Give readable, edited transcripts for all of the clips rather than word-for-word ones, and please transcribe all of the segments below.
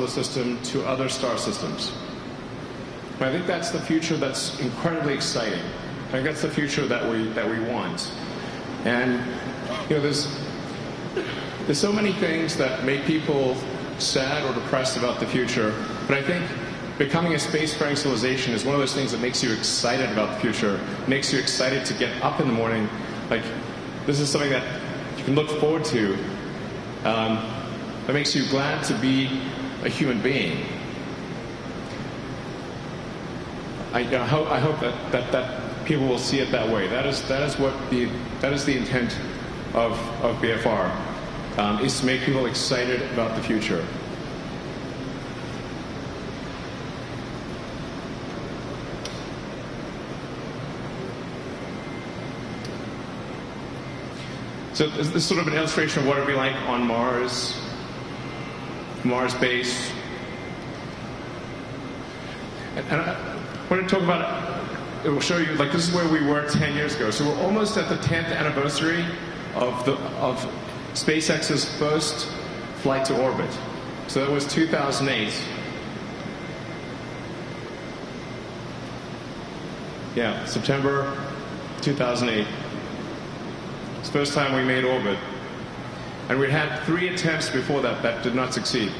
solar system to other star systems. And I think that's the future that's incredibly exciting. I think that's the future that we want. And you know, there's so many things that make people sad or depressed about the future, but I think becoming a spacefaring civilization is one of those things that makes you excited about the future, makes you excited to get up in the morning. Like, this is something that you can look forward to, that makes you glad to be a human being. I hope that people will see it that way. That is the intent of BFR, is to make people excited about the future. So this is sort of an illustration of what it would be like on Mars base. And I want to talk about it. It will show you, like, this is where we were 10 years ago. So we're almost at the 10th anniversary of SpaceX's first flight to orbit. So that was 2008. Yeah, September 2008. It's the first time we made orbit. And we'd had 3 attempts before that that did not succeed.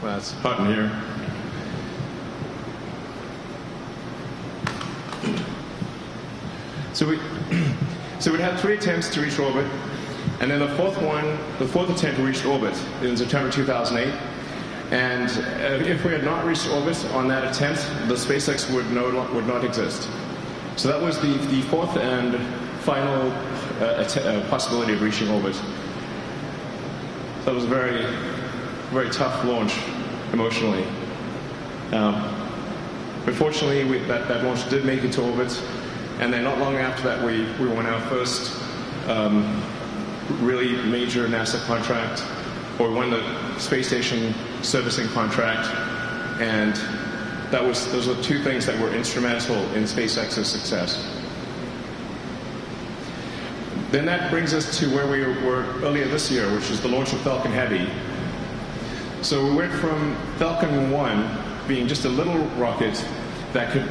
Well, it's hot in here. So we'd had 3 attempts to reach orbit, and then the fourth attempt reached orbit in September 2008. And if we had not reached orbit on that attempt, the SpaceX would not exist. So that was the fourth and final possibility of reaching orbit. So that was a very, very tough launch emotionally. But fortunately, that launch did make it to orbit. And then not long after that, we won our first really major NASA contract, or we won the space station servicing contract, and those were 2 things that were instrumental in SpaceX's success. Then that brings us to where we were earlier this year, which is the launch of Falcon Heavy. So we went from Falcon 1 being just a little rocket that could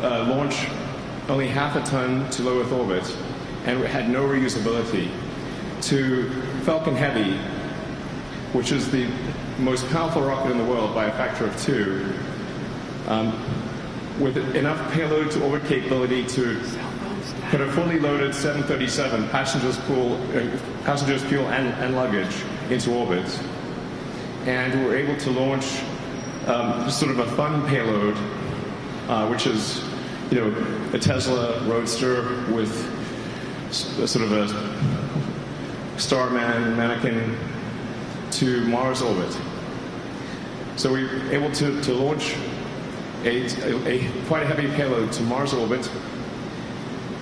launch only half a ton to low Earth orbit, and it had no reusability, to Falcon Heavy, which is the most powerful rocket in the world by a factor of 2, with enough payload to orbit capability to put a fully loaded 737 passengers, fuel, and luggage into orbit. And we were able to launch sort of a fun payload, which is, you know, a Tesla Roadster with sort of a Starman mannequin to Mars orbit. So we were able to launch quite a heavy payload to Mars orbit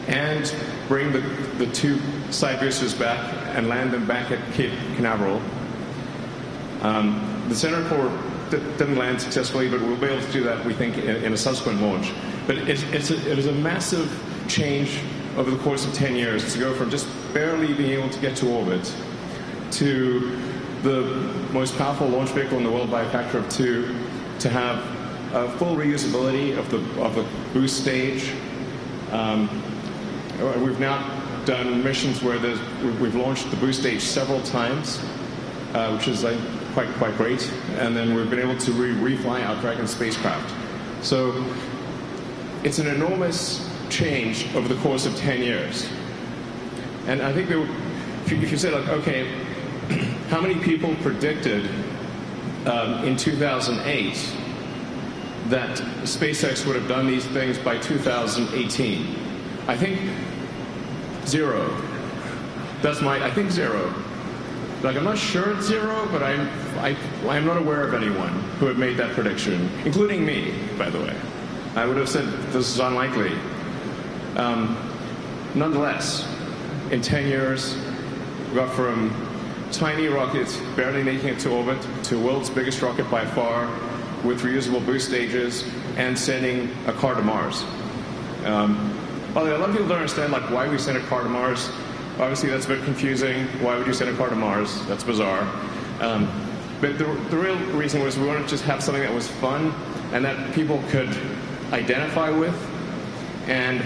and bring the 2 side boosters back and land them back at Cape Canaveral. The center core didn't land successfully, but we'll be able to do that, we think, in a subsequent launch. But it is a massive change over the course of 10 years to go from just barely being able to get to orbit to the most powerful launch vehicle in the world by a factor of 2, to have full reusability of the boost stage. We've now done missions where we've launched the boost stage several times, which is quite great, and then we've been able to refly our Dragon spacecraft. So it's an enormous change over the course of 10 years. And I think if you say, like, okay, how many people predicted in 2008 that SpaceX would have done these things by 2018? I think 0. I think 0. Like, I'm not sure it's 0, but I'm not aware of anyone who had made that prediction, including me, by the way. I would have said this is unlikely. Nonetheless, in 10 years, we got from tiny rocket, barely making it to orbit, to the world's biggest rocket by far, with reusable boost stages, and sending a car to Mars. Although a lot of people don't understand like why we sent a car to Mars. Obviously, that's a bit confusing. Why would you send a car to Mars? That's bizarre. But the real reason was we wanted to just have something that was fun and that people could identify with. And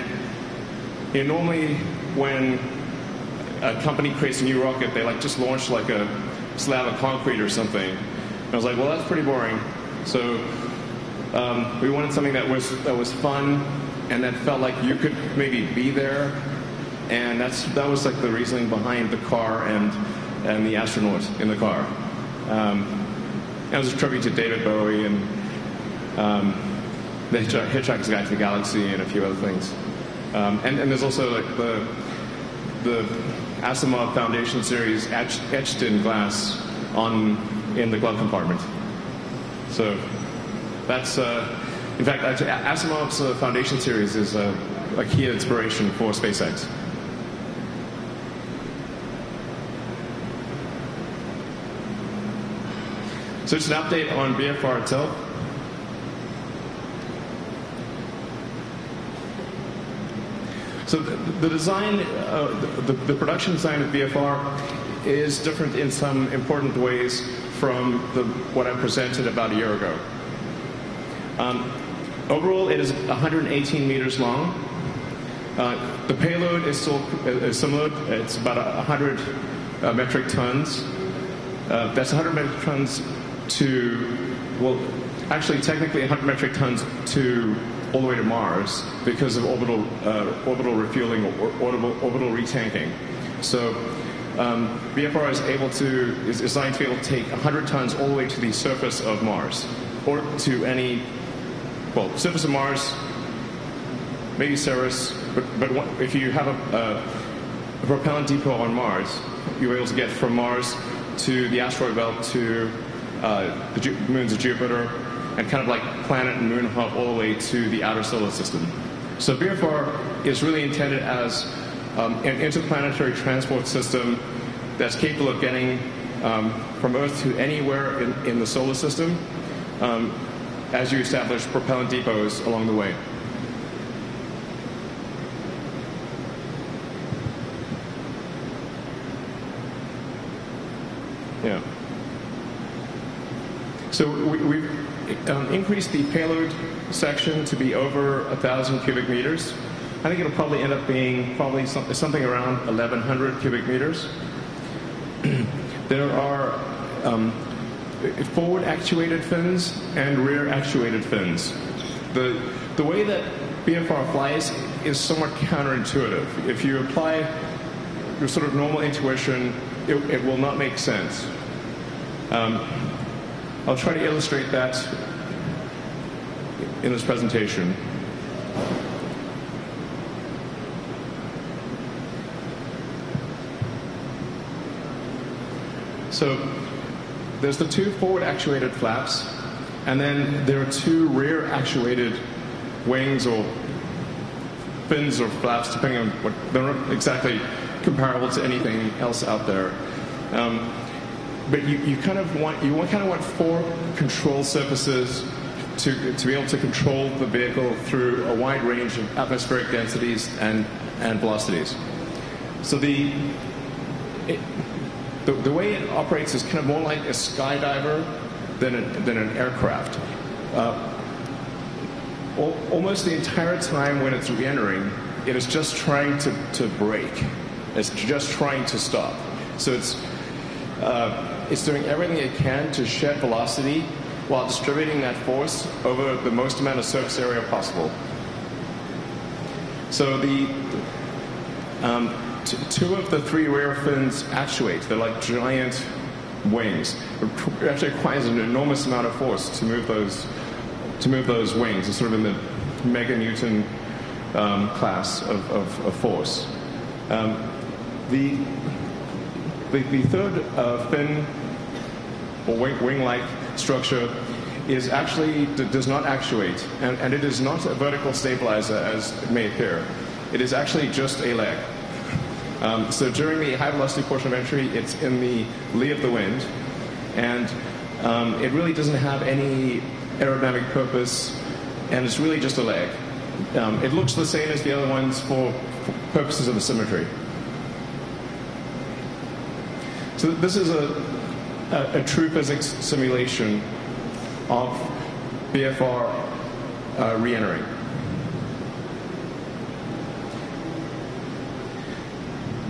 normally when a company creates a new rocket, they like just launch like a slab of concrete or something. And I was like, well, that's pretty boring. So we wanted something that was fun and that felt like you could maybe be there. And that was like the reasoning behind the car and the astronaut in the car. That was a tribute to David Bowie and the Hitchhiker's Guide to the Galaxy and a few other things. And there's also like the Asimov Foundation series etched in glass in the glove compartment. So that's in fact Asimov's Foundation series is a key inspiration for SpaceX. So just an update on BFR itself. So the design, the production design of BFR is different in some important ways from what I presented about a year ago. Overall, it is 118 meters long. The payload is still similar. It's about 100 metric tons. That's 100 metric tons well, actually technically 100 metric tons all the way to Mars because of orbital refueling or orbital retanking. So BFR is designed to be able to take 100 tons all the way to the surface of Mars, or to any, surface of Mars, maybe Ceres, but if you have a propellant depot on Mars, you're able to get from Mars to the asteroid belt, to the moons of Jupiter, and kind of like planet and moon hub all the way to the outer solar system. So BFR is really intended as an interplanetary transport system that's capable of getting from Earth to anywhere in the solar system as you establish propellant depots along the way. Yeah. So we've increased the payload section to be over 1,000 cubic meters. I think it'll probably end up being something around 1,100 cubic meters. There are forward actuated fins and rear actuated fins. The way that BFR flies is somewhat counterintuitive. If you apply your sort of normal intuition, it will not make sense. I'll try to illustrate that in this presentation. So there's the two forward actuated flaps, and then there are two rear actuated wings or fins or flaps, depending on what. They're not exactly comparable to anything else out there. But you kind of want four control surfaces to be able to control the vehicle through a wide range of atmospheric densities and velocities. So the way it operates is kind of more like a skydiver than an aircraft. Almost the entire time when it's re-entering, it is just trying to brake. It's just trying to stop. So it's doing everything it can to shed velocity while distributing that force over the most amount of surface area possible. So two of the three rear fins actuate. They're like giant wings. It actually requires an enormous amount of force to move those wings. It's sort of in the meganewton class of force. The third fin or wing-like structure is actually does not actuate, and it is not a vertical stabilizer as it may appear. It is actually just a leg. So during the high velocity portion of entry, it's in the lee of the wind, and it really doesn't have any aerodynamic purpose, and it's really just a leg. It looks the same as the other ones for purposes of the symmetry. So this is a true physics simulation of BFR re-entering.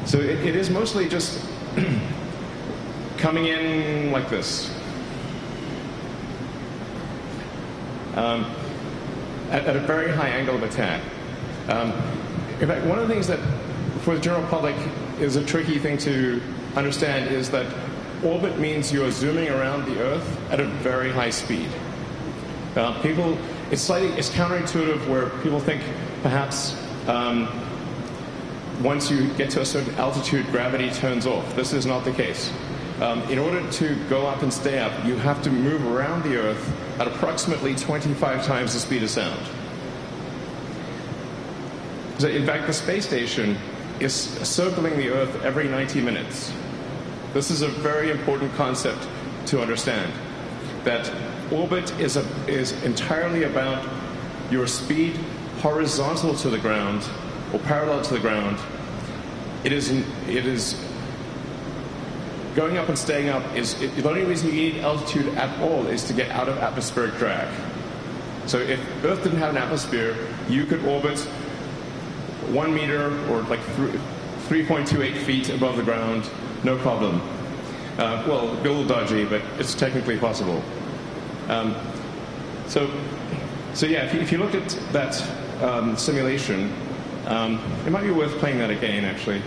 So it is mostly just coming in like this. At a very high angle of attack. In fact, one of the things that, for the general public, is a tricky thing to understand is that orbit means you are zooming around the Earth at a very high speed. It's counterintuitive where people think perhaps once you get to a certain altitude, gravity turns off. This is not the case. In order to go up and stay up, you have to move around the Earth at approximately 25 times the speed of sound. So in fact, the space station is circling the Earth every 90 minutes. This is a very important concept to understand, that orbit is entirely about your speed horizontal to the ground or parallel to the ground. It is going up and staying up the only reason you need altitude at all is to get out of atmospheric drag. So if Earth didn't have an atmosphere, you could orbit 1 meter or like 3.28 feet above the ground, no problem. Well, a little dodgy, but it's technically possible. So yeah, if you look at that simulation, it might be worth playing that again, actually.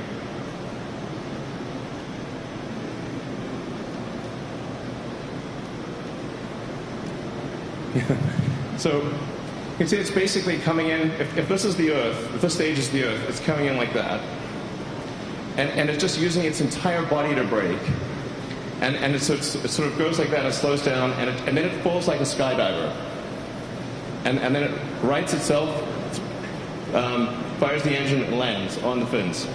So you can see it's basically coming in, if this is the Earth, if this stage is the Earth, it's coming in like that. And it's just using its entire body to brake. And it sort of goes like that, it slows down, and then it falls like a skydiver. And then it rights itself, fires the engine, and lands on the fins.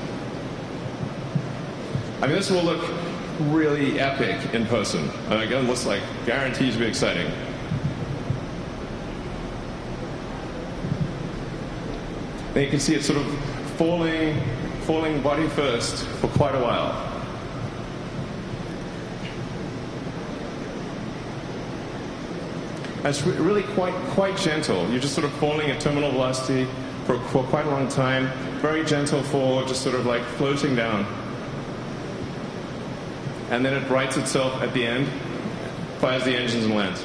I mean, this will look really epic in person. Again, it looks like guarantees to be exciting. And you can see it sort of falling body first for quite a while. And it's really quite gentle. You're just sort of falling at terminal velocity for quite a long time. Very gentle fall, just sort of like floating down. And then it rights itself at the end, fires the engines and lands.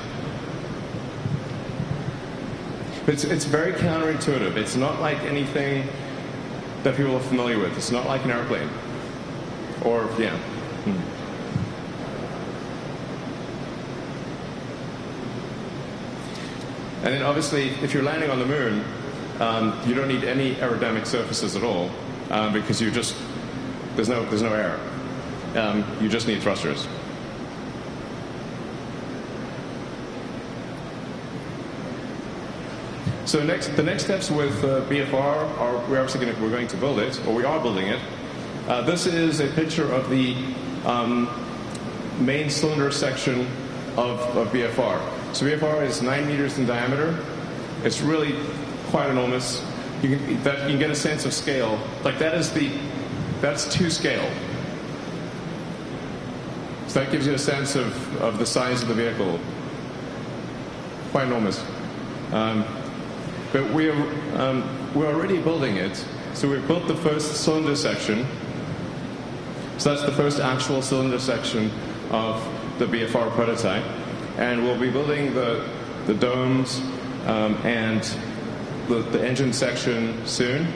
But it's very counterintuitive. It's not like anything that people are familiar with. It's not like an airplane. Or, yeah. And then obviously, if you're landing on the moon, you don't need any aerodynamic surfaces at all, because there's no air. You just need thrusters. So the next steps with BFR are we're going to build it, or we are building it. This is a picture of the main cylinder section of BFR. So BFR is 9 meters in diameter. It's really quite enormous. You can get a sense of scale. Like that's to scale. So that gives you a sense of the size of the vehicle. Quite enormous. But we're already building it. So we've built the first cylinder section. So that's the first actual cylinder section of the BFR prototype. And we'll be building the domes and the engine section soon.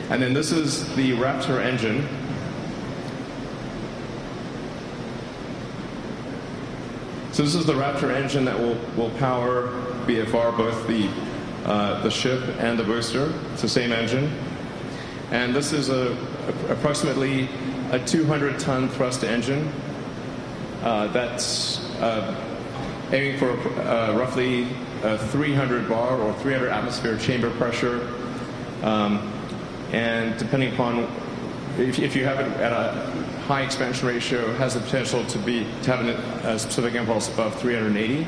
And then this is the Raptor engine. So this is the Raptor engine that will power BFR, both the ship and the booster. It's the same engine. And this is approximately a 200-ton thrust engine that's aiming for roughly 300 bar or 300 atmosphere chamber pressure. and depending upon if you have it at a high expansion ratio, it has the potential to have a specific impulse above 380.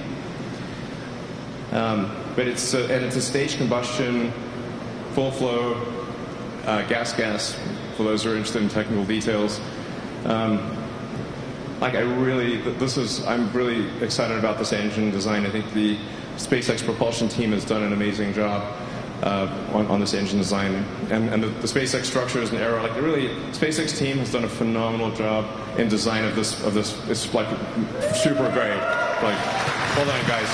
But it's a stage combustion, full flow, gas. For those who are interested in technical details, I'm really excited about this engine design. I think the SpaceX propulsion team has done an amazing job on this engine design, and the SpaceX structure is an error. SpaceX team has done a phenomenal job in design of this. It's super great. Hold on, guys.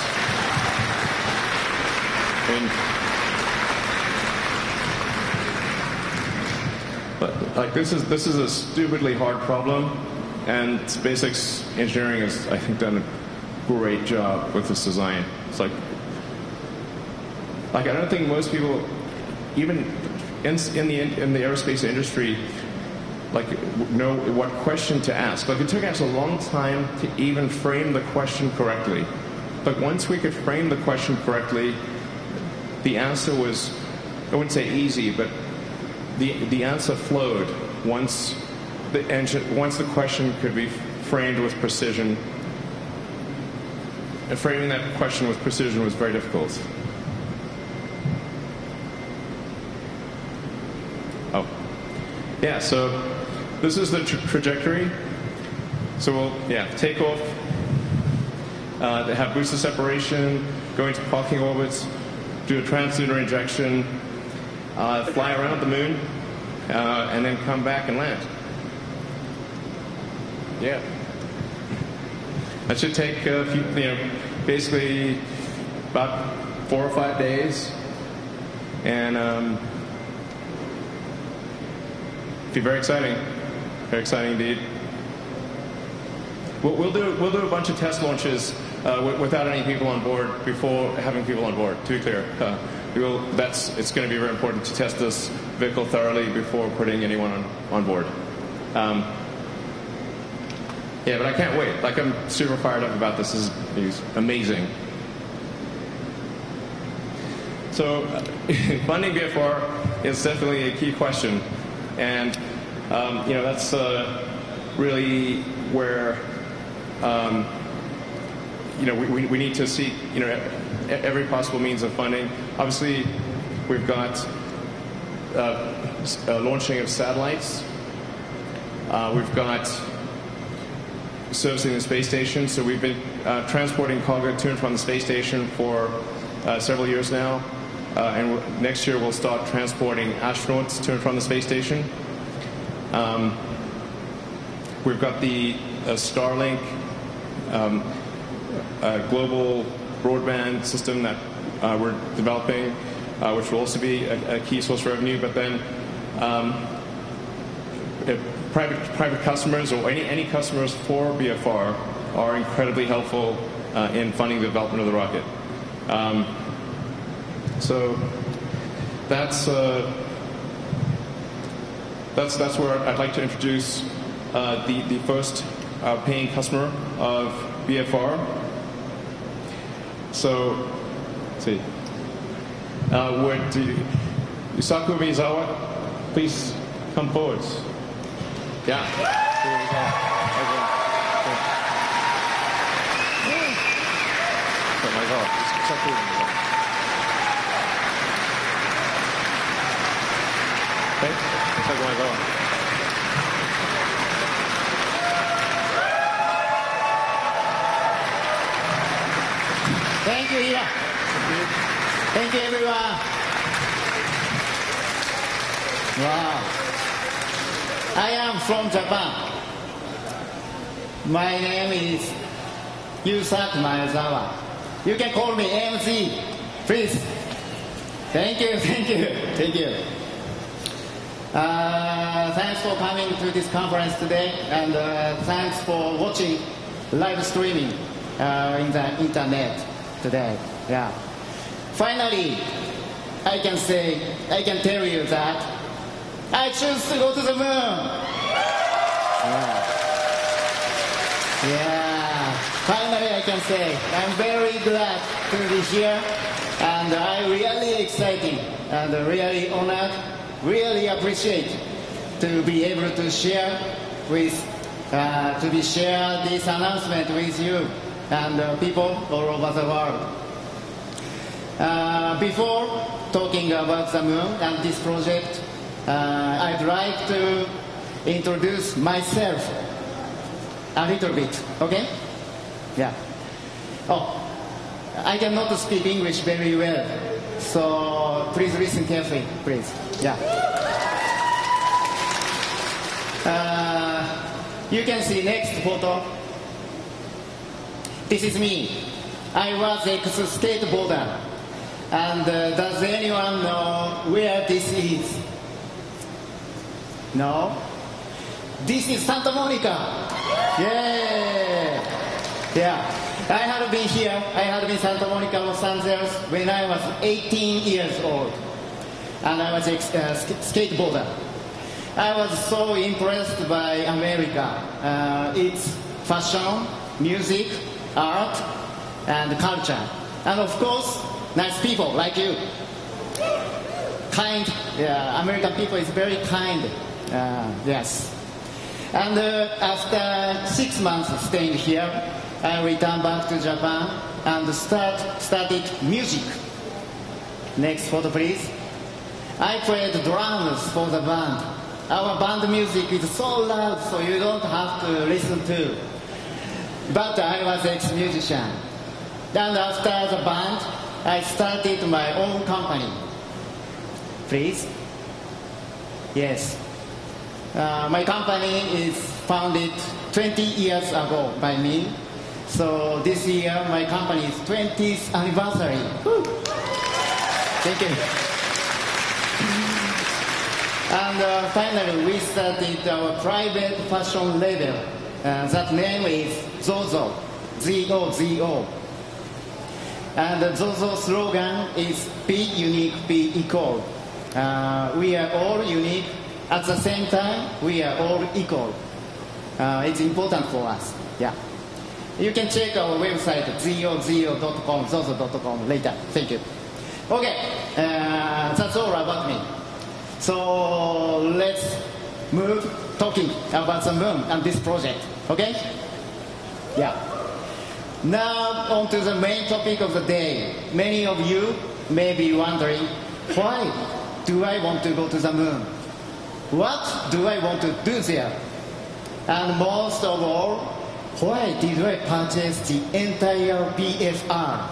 This is a stupidly hard problem, and SpaceX engineering has, I think, done a great job with this design. It's I don't think most people, even in the aerospace industry, know what question to ask. It took us a long time to even frame the question correctly. But once we could frame the question correctly, the answer was, I wouldn't say easy, but the answer flowed once the question could be framed with precision. And framing that question with precision was very difficult. Oh, yeah. So this is the trajectory. So we'll take off. They have booster separation, go into parking orbits, do a translunar injection, fly around the moon, and then come back and land. Yeah. That should take basically about 4 or 5 days, and be very exciting indeed. We'll do a bunch of test launches without any people on board before having people on board. To be clear, it's going to be very important to test this vehicle thoroughly before putting anyone on board. Yeah, but I can't wait. I'm super fired up about this. This is amazing. So, funding BFR is definitely a key question, and that's really where we need to seek every possible means of funding. Obviously, we've got launching of satellites. We've got servicing the space station. So we've been transporting cargo to and from the space station for several years now. And next year we'll start transporting astronauts to and from the space station. We've got the Starlink global broadband system that we're developing, which will also be a key source of revenue. But then private customers or any customers for BFR are incredibly helpful in funding the development of the rocket. So that's where I'd like to introduce the first paying customer of BFR. So let's see. Yusaku Miyazawa, please come forward. Yeah. Oh my God. Thank you, Ira. Thank you, everyone. Wow. I am from Japan. My name is Yusaku Miyazawa. You can call me MC, please. Thank you. Thanks for coming to this conference today, and thanks for watching live streaming in the internet today. Yeah. Finally, I can tell you that I choose to go to the moon. Yeah. Finally, I can say I'm very glad to be here, and I'm really excited and really honored really appreciate to be able to share this announcement with you and people all over the world. Before talking about the moon and this project, I'd like to introduce myself a little bit, okay? Yeah. Oh, I cannot speak English very well, so please listen carefully, please. Yeah. You can see next photo. This is me. I was ex-skateboarder. And does anyone know where this is? No? This is Santa Monica. Yeah. Yeah. I had been here. I had been Santa Monica, Los Angeles when I was 18 years old. And I was a skateboarder. I was so impressed by America. Its fashion, music, art, and culture. And of course, nice people like you. Kind. Yeah, American people is very kind. Yes. And after 6 months staying here, I returned back to Japan and studied music. Next photo, please. I played drums for the band. Our band music is so loud, so you don't have to listen to. But I was ex-musician. And after the band, I started my own company. Please? Yes. My company is founded 20 years ago by me. So this year, my company's 20th anniversary. Woo. Thank you. And finally, we started our private fashion label. That name is Zozo, Z-O-Z-O. And the Zozo slogan is Be Unique, Be Equal. We are all unique. At the same time, we are all equal. It's important for us. Yeah. You can check our website, zozo.com, zozo.com later. Thank you. Okay, that's all about me. So let's move talking about the moon and this project. Okay? Yeah. Now on to the main topic of the day. Many of you may be wondering, why do I want to go to the moon? What do I want to do there? And most of all, why did I purchase the entire BFR?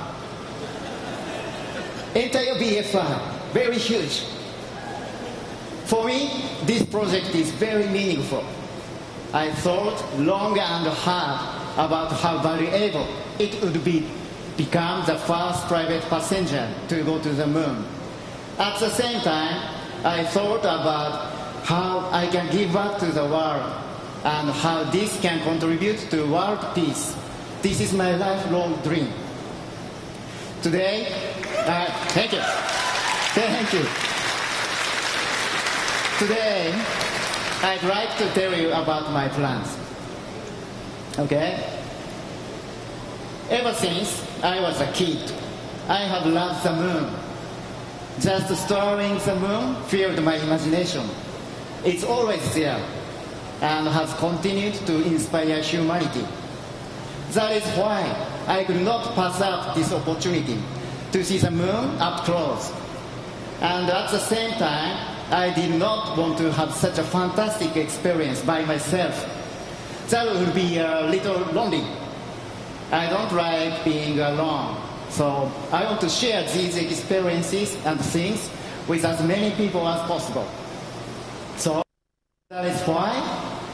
Entire BFR, very huge. For me, this project is very meaningful. I thought long and hard about how valuable it would become the first private passenger to go to the moon. At the same time, I thought about how I can give back to the world and how this can contribute to world peace. This is my lifelong dream. Today, thank you. Thank you. Today, I'd like to tell you about my plans. Okay? Ever since I was a kid, I have loved the moon. Just staring the moon filled my imagination. It's always there and has continued to inspire humanity. That is why I could not pass up this opportunity to see the moon up close. And at the same time, I did not want to have such a fantastic experience by myself. That would be a little lonely. I don't like being alone. So I want to share these experiences and things with as many people as possible. So that is why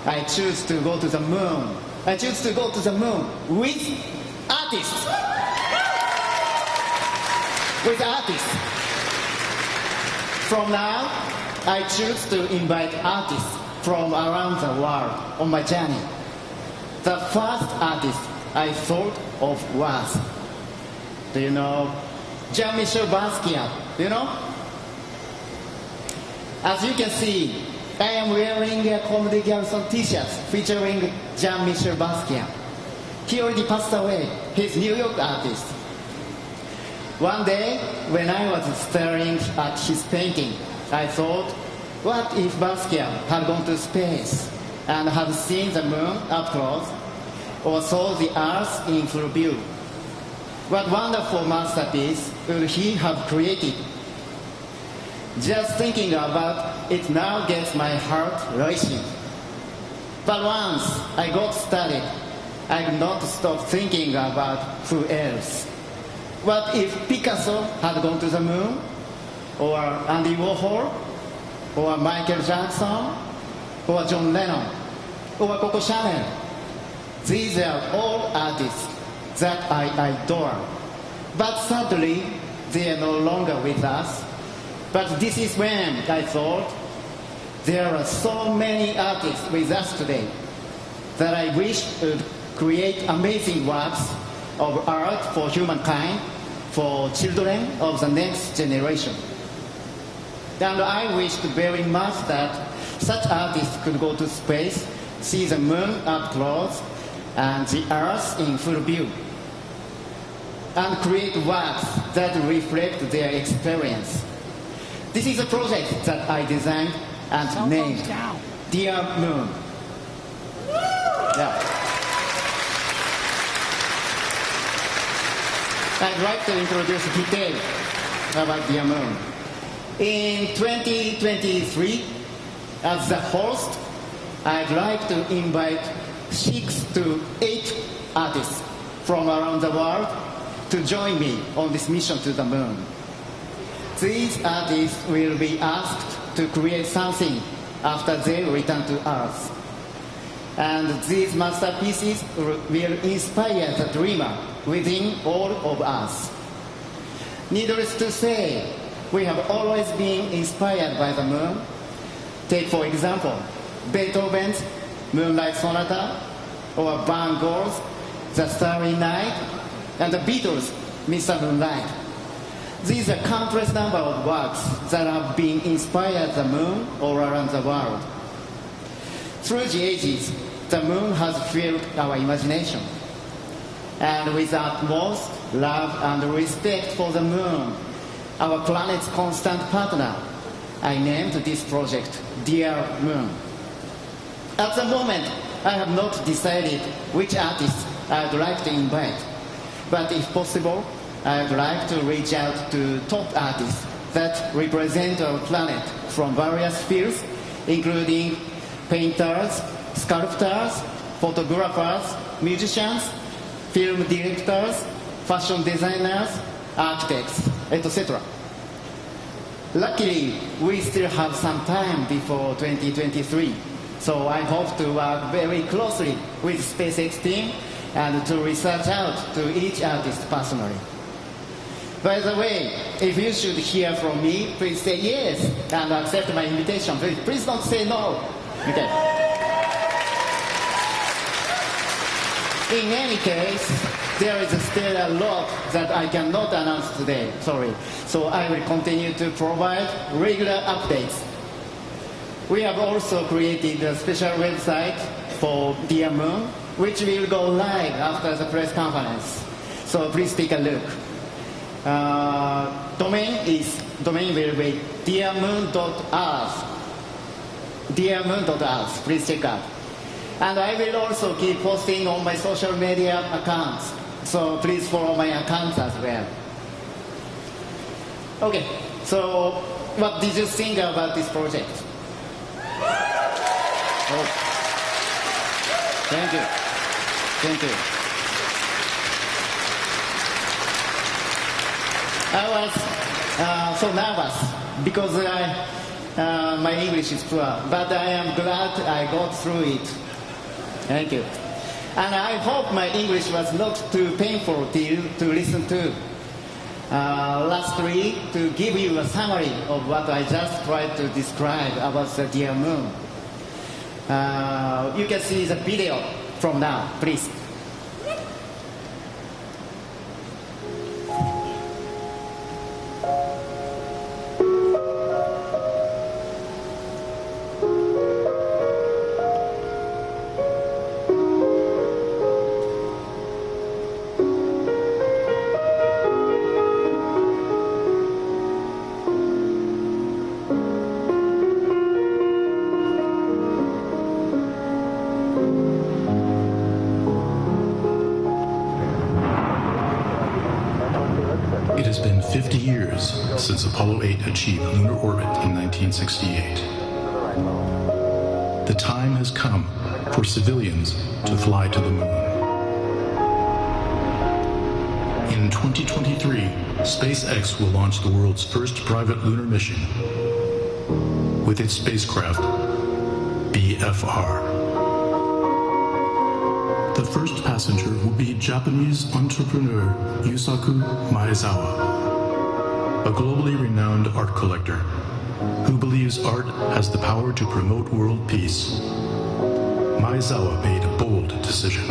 I choose to go to the moon. I choose to go to the moon with artists. With artists. From now, I choose to invite artists from around the world on my journey. The first artist I thought of was, do you know, Jean-Michel Basquiat? Do you know? As you can see, I am wearing a Comedy Garrison t-shirt featuring Jean-Michel Basquiat. He already passed away. He's a New York artist. One day, when I was staring at his painting, I thought, What if Basquiat had gone to space and had seen the moon up close, or saw the Earth in full view? What wonderful masterpiece would he have created? Just thinking about it now gets my heart racing. But once I got started, I could not stop thinking about who else. What if Picasso had gone to the moon? Or Andy Warhol? Or Michael Jackson? Or John Lennon? Or Coco Chanel? These are all artists that I adore. But sadly, they are no longer with us. But this is when I thought, there are so many artists with us today that I wish would create amazing works of art for humankind, for children of the next generation. And I wished very much that such artists could go to space, see the moon up close, and the Earth in full view, and create works that reflect their experience. This is a project that I designed and named Dear Moon. Yeah. I'd like to introduce details about Dear Moon. In 2023, as the host, I'd like to invite 6 to 8 artists from around the world to join me on this mission to the moon. These artists will be asked to create something after they return to Earth. And these masterpieces will inspire the dreamer within all of us. Needless to say, we have always been inspired by the moon. Take, for example, Beethoven's Moonlight Sonata, or Van Gogh's The Starry Night, and the Beatles' Mr. Moonlight. These are countless number of works that have been inspired the moon all around the world. Through the ages, the moon has filled our imagination. And with utmost love and respect for the moon, our planet's constant partner, I named this project Dear Moon. At the moment, I have not decided which artists I would like to invite. But if possible, I would like to reach out to top artists that represent our planet from various fields, including painters, sculptors, photographers, musicians, film directors, fashion designers, architects, etc. Luckily, we still have some time before 2023, so I hope to work very closely with SpaceX team and to research out to each artist personally. By the way, if you should hear from me, please say yes and accept my invitation. Please don't say no. Okay. In any case, there is still a lot that I cannot announce today, sorry. So I will continue to provide regular updates. We have also created a special website for Dear Moon, which will go live after the press conference. So please take a look. Domain will be dearmoon.earth. Dearmoon.earth, please check out. And I will also keep posting on my social media accounts. So please follow my accounts as well. Okay, so what did you think about this project? Oh. Thank you. Thank you. I was so nervous because my English is poor, but I am glad I got through it. Thank you. And I hope my English was not too painful to you to listen to. Lastly, to give you a summary of what I just tried to describe about the Dear Moon. You can see the video from now, please. since Apollo 8 achieved lunar orbit in 1968. The time has come for civilians to fly to the moon. In 2023, SpaceX will launch the world's first private lunar mission with its spacecraft, BFR. The first passenger will be Japanese entrepreneur Yusaku Maezawa, a globally renowned art collector who believes art has the power to promote world peace. Maezawa made a bold decision.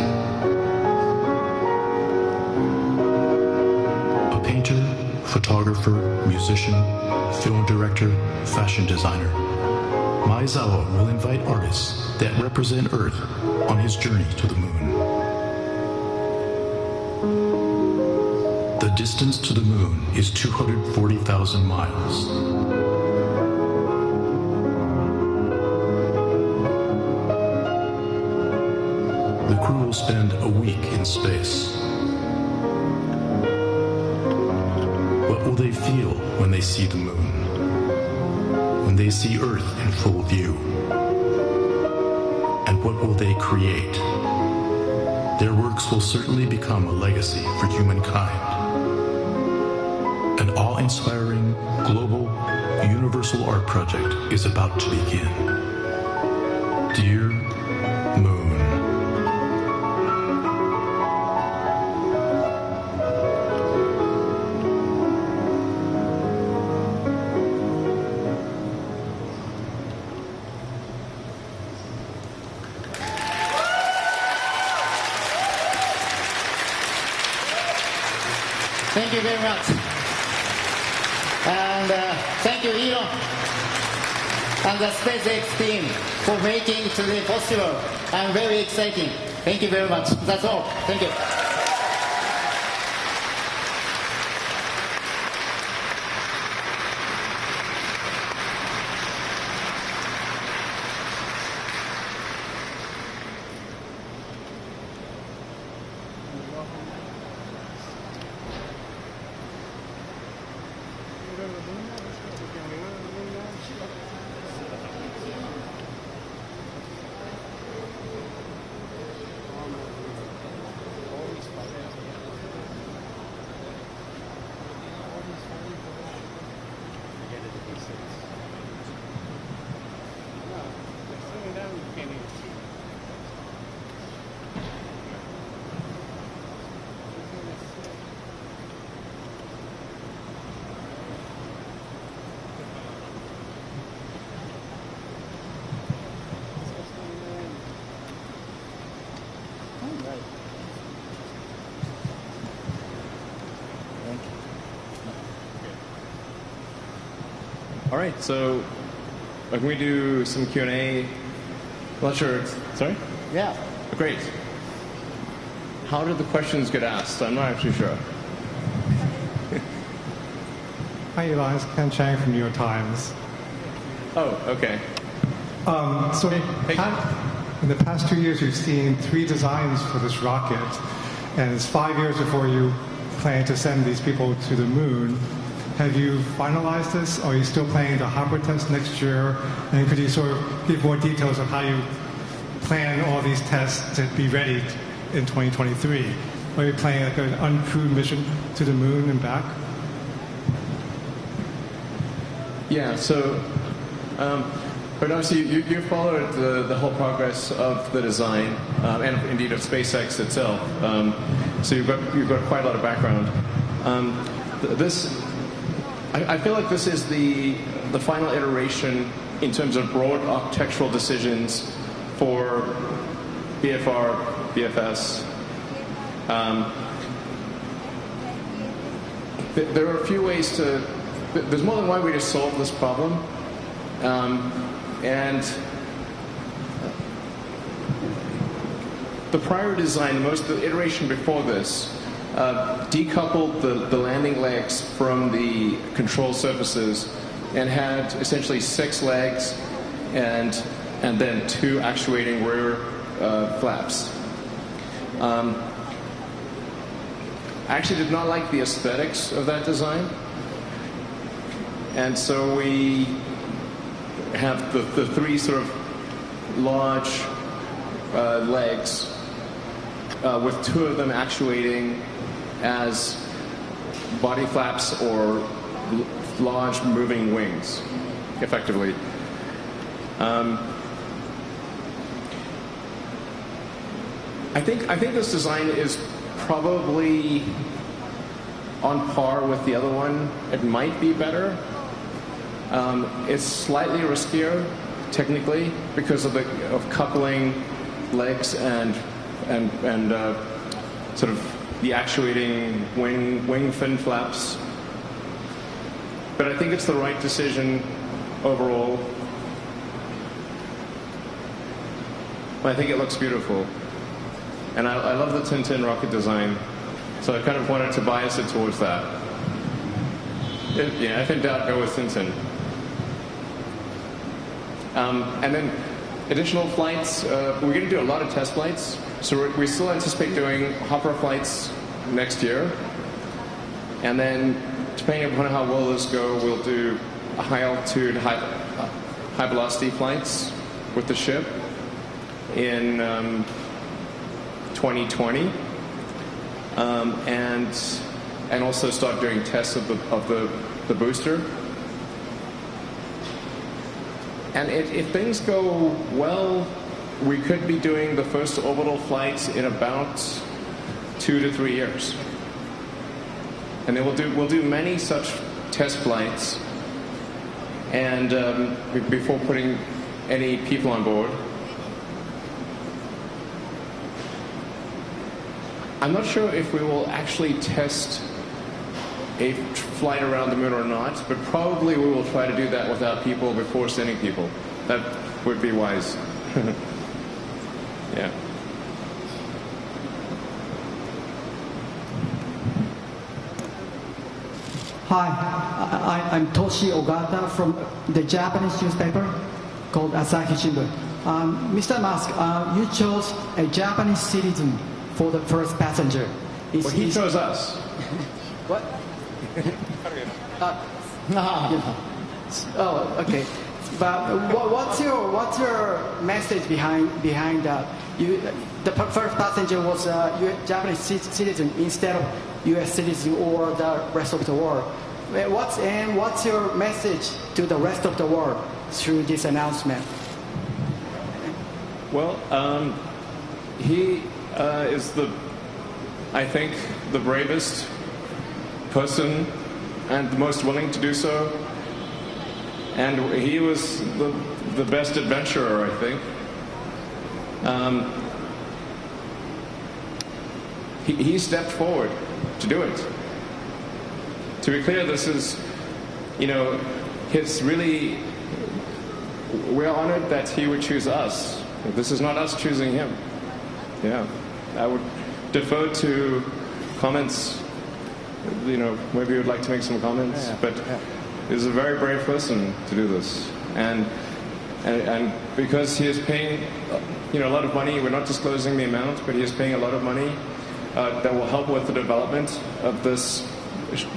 A painter, photographer, musician, film director, fashion designer, Maezawa will invite artists that represent Earth on his journey to the moon. The distance to the moon is 240,000 miles. The crew will spend a week in space. What will they feel when they see the moon? When they see Earth in full view? And what will they create? Their works will certainly become a legacy for humankind. An awe-inspiring, global, universal art project is about to begin. Dear Moon. Thank you very much. And thank you, Elon, and the SpaceX team for making today possible. I'm very exciting. Thank you very much. That's all. Thank you. All right, so can we do some Q&A? Not sure. Sorry? Yeah. Great. How did the questions get asked? I'm not actually sure. Hi, Elon. It's Ken Chang from New York Times. Oh, okay. So in the past 2 years, you've seen 3 designs for this rocket, and it's 5 years before you plan to send these people to the moon. Have you finalized this? Or are you still planning the hybrid test next year? And could you sort of give more details of how you plan all these tests to be ready in 2023? Are you planning like an uncrewed mission to the moon and back? Yeah, so, but obviously you followed the whole progress of the design and indeed of SpaceX itself. So you've got quite a lot of background. I feel like this is the final iteration in terms of broad architectural decisions for BFR, BFS. There are a few ways to. There's more than one way to solve this problem, and the prior design, the iteration before this, decoupled the landing legs from the control surfaces and had essentially 6 legs and then 2 actuating rear flaps. I actually did not like the aesthetics of that design. And so we have the three sort of large legs, with two of them actuating as body flaps or large moving wings, effectively. I think this design is probably on par with the other one. It might be better. It's slightly riskier, technically, because of coupling legs and sort of the actuating wing fin flaps. But I think it's the right decision overall. I think it looks beautiful. And I love the Tintin rocket design, so I kind of wanted to bias it towards that. Yeah, if in doubt, go with Tintin. And then additional flights, we're going to do a lot of test flights. So we still anticipate doing hopper flights next year. And then, depending upon how well this go, we'll do high altitude, high velocity flights with the ship in 2020, and also start doing tests of the booster. And if things go well, we could be doing the first orbital flights in about 2 to 3 years. And then we'll do many such test flights, and before putting any people on board. I'm not sure if we will actually test a flight around the moon or not, but probably we will try to do that without people before sending people. That would be wise. Yeah. Hi, I'm Toshi Ogata from the Japanese newspaper called Asahi Shimbun. Mr. Musk, you chose a Japanese citizen for the first passenger. Well, he chose us. What? Oh, okay. But what's your message behind that? The first passenger was a Japanese citizen instead of U.S. citizen or the rest of the world. What's your message to the rest of the world through this announcement? Well, he is I think, the bravest person and the most willing to do so. And he was the best adventurer, I think. He stepped forward to do it. To be clear, this is, it's really, we're honored that he would choose us. This is not us choosing him. Yeah. I would defer to comments. Maybe you would like to make some comments, but he's a very brave person to do this, and because he is paying, a lot of money. We're not disclosing the amount, but he is paying a lot of money that will help with the development of the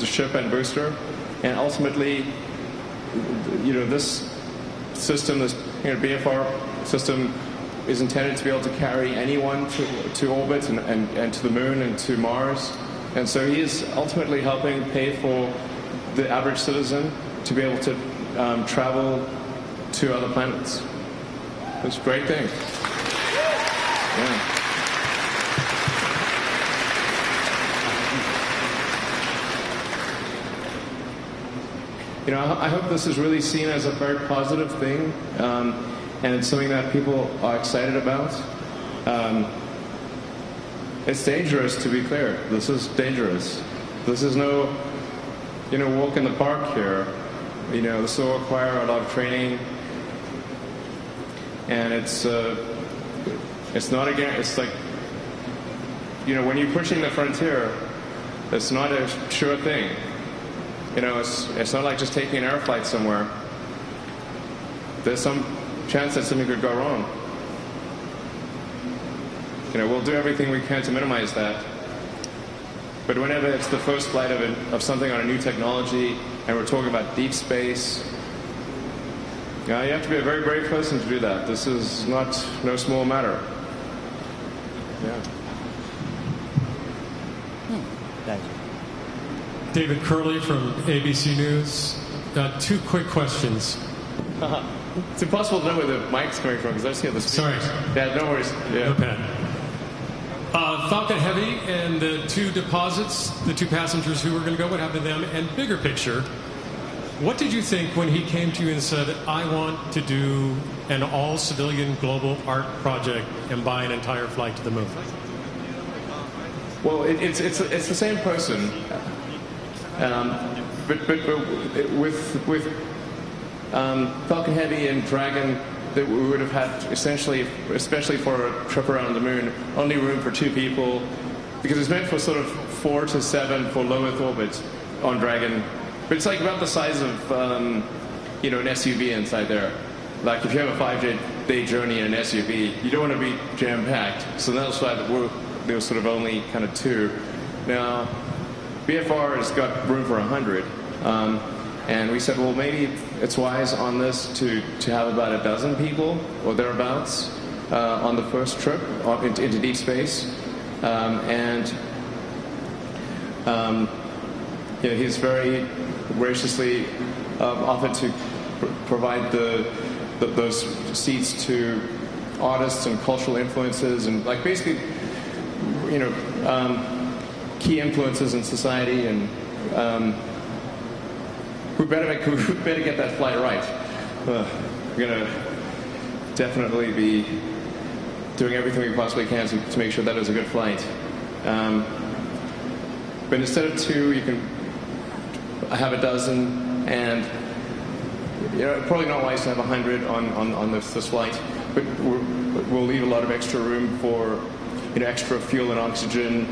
ship and booster, and ultimately, this system, this BFR system, is intended to be able to carry anyone to orbit and to the moon and to Mars. And so he is ultimately helping pay for the average citizen to be able to travel to other planets. It's a great thing. Yeah. I hope this is really seen as a very positive thing. And it's something that people are excited about. It's dangerous, to be clear. This is dangerous. This is no, walk in the park here. This will require a lot of training. And it's not again. It's like, when you're pushing the frontier, it's not a sure thing. It's not like just taking an air flight somewhere. There's some chance that something could go wrong. We'll do everything we can to minimize that. But whenever it's the first flight of something on a new technology, and we're talking about deep space. You have to be a very brave person to do that. This is no small matter. Yeah. David Curley from ABC News. 2 quick questions. It's impossible to know where the mic's coming from because I just hear the speakers. Sorry. Yeah, no worries. Yeah. No pen. Falcon Heavy and the 2 deposits, the 2 passengers who were going to go, what happened to them? And bigger picture, what did you think when he came to you and said, I want to do an all-civilian global art project and buy an entire flight to the moon? Well, it's the same person, but with Falcon Heavy and Dragon, that we would have had essentially, especially for a trip around the moon, only room for 2 people, because it's meant for sort of 4 to 7 for low Earth orbit on Dragon. But it's like about the size of an SUV inside there. Like if you have a 5-day journey in an SUV, you don't want to be jam-packed. So that's why there was sort of only kind of 2. Now, BFR has got room for 100. And we said, well, maybe it's wise on this to have about a dozen people or thereabouts on the first trip into deep space. He's very graciously offered to provide those seats to artists and cultural influences and like basically, key influences in society and. We better get that flight right. We're going to definitely be doing everything we possibly can to make sure that is a good flight. But instead of 2, you can have a dozen, and probably not wise to have 100 on this flight. But we'll leave a lot of extra room for extra fuel and oxygen,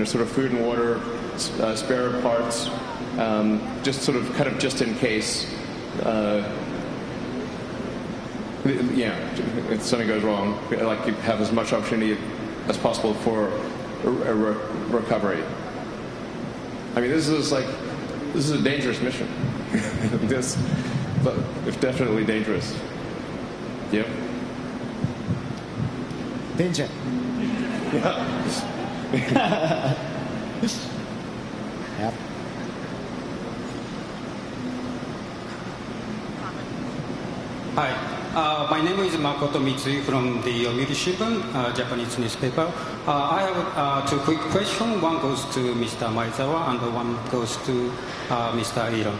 sort of food and water, spare parts. Just sort of just in case, if something goes wrong, like you have as much opportunity as possible for a recovery. I mean, this is a dangerous mission. It's definitely dangerous. Yep. Danger. Yeah. Yep. Hi, my name is Makoto Mitsui from the Yomiuri Shimbun, Japanese newspaper. I have 2 quick questions. One goes to Mr. Maezawa and one goes to Mr. Elon.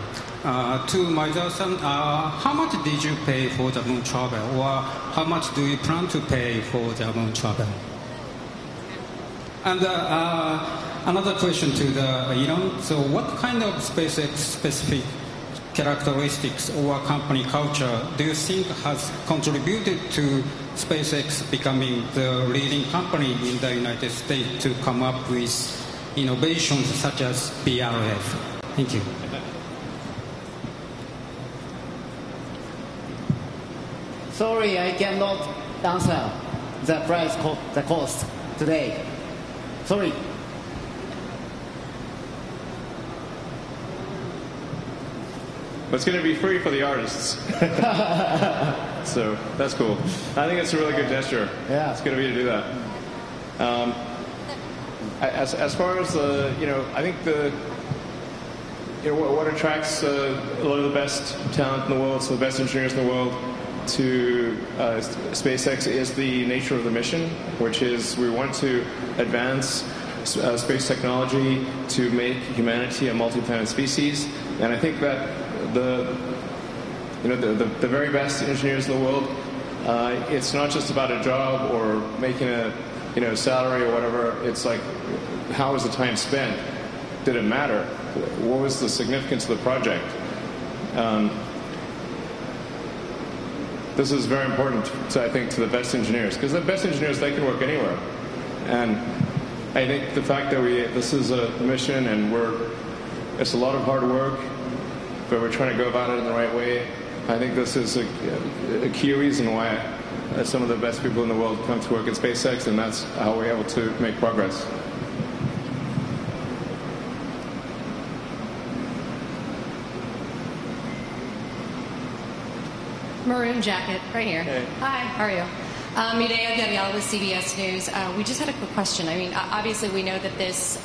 To Maezawa-san, how much did you pay for the moon travel, or how much do you plan to pay for the moon travel? And another question to the Elon. So what kind of SpaceX specific characteristics or company culture do you think has contributed to SpaceX becoming the leading company in the United States to come up with innovations such as BRF? Thank you. Sorry, I cannot answer the price, the cost today. Sorry. But it's going to be free for the artists. So that's cool. I think it's a really good gesture. Yeah. It's good of you to do that. As far as I think what attracts a lot of the best talent in the world, so the best engineers in the world, to SpaceX is the nature of the mission, which is we want to advance space technology to make humanity a multi-planet species, and I think that the very best engineers in the world, it's not just about a job or making a salary or whatever. It's like, how was the time spent? Did it matter? What was the significance of the project? This is very important, I think, to the best engineers, because the best engineers, they can work anywhere. And I think the fact that this is a mission and it's a lot of hard work, but we're trying to go about it in the right way. I think this is a key reason why some of the best people in the world come to work at SpaceX, and that's how we're able to make progress. maroon jacket right here. Hey. Hi, how are you? Mireya Gabriel with CBS News. We just had a quick question. I mean, obviously we know that this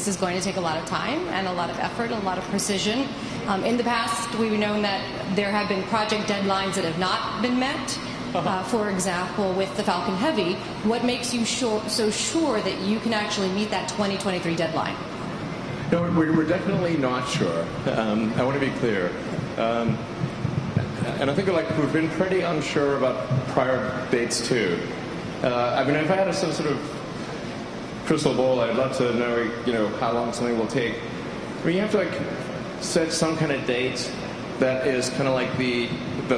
is going to take a lot of time and a lot of effort and a lot of precision. In the past, we've known that there have been project deadlines that have not been met. For example, with the Falcon Heavy, what makes you so sure that you can actually meet that 2023 deadline? No, we're definitely not sure. I want to be clear. And I think we've been pretty unsure about prior dates too. I mean, if I had some sort of crystal ball, I'd love to know, how long something will take. I mean, you have to set some kind of date that is kind of like the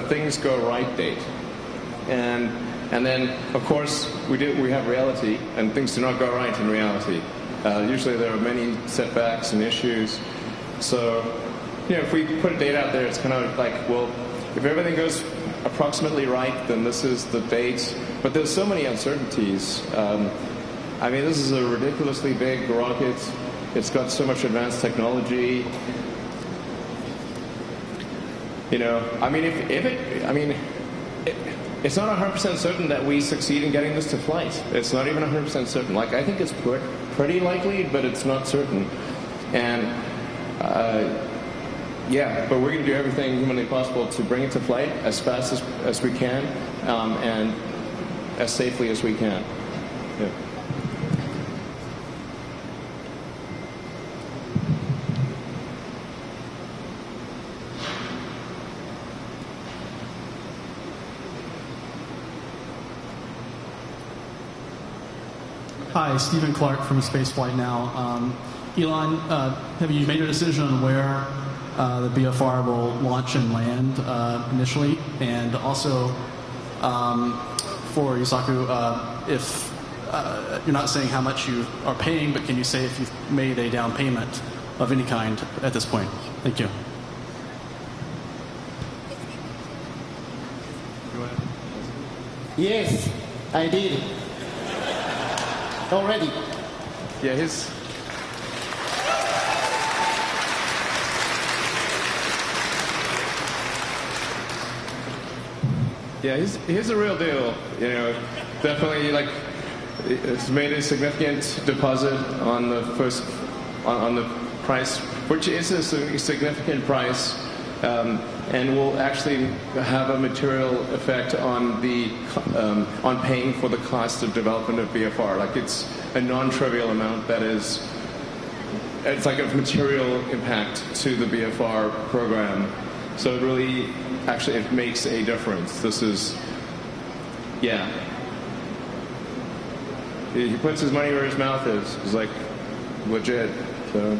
things go right date. And then, of course, we have reality, and things do not go right in reality. Usually there are many setbacks and issues. So, if we put a date out there, it's kind of like, well, if everything goes approximately right, then this is the date. But there's so many uncertainties. I mean, this is a ridiculously big rocket. It's got so much advanced technology. I mean, it's not 100% certain that we succeed in getting this to flight. It's not even 100% certain. I think it's pretty likely, but it's not certain. And but we're going to do everything humanly possible to bring it to flight as fast as we can and as safely as we can. Yeah. Hi, Stephen Clark from Spaceflight Now. Elon, have you made a decision on where the BFR will launch and land initially? And also, for Yusaku, if you're not saying how much you are paying, but can you say if you've made a down payment of any kind at this point? Thank you. Yes, I did. Already. Yeah, he's a real deal. Definitely it's made a significant deposit on the on the price, which is a significant price, and will actually have a material effect on on paying for the cost of development of BFR. It's a non-trivial amount it's like a material impact to the BFR program. So it really, it makes a difference. This is, he puts his money where his mouth is. It's legit. So.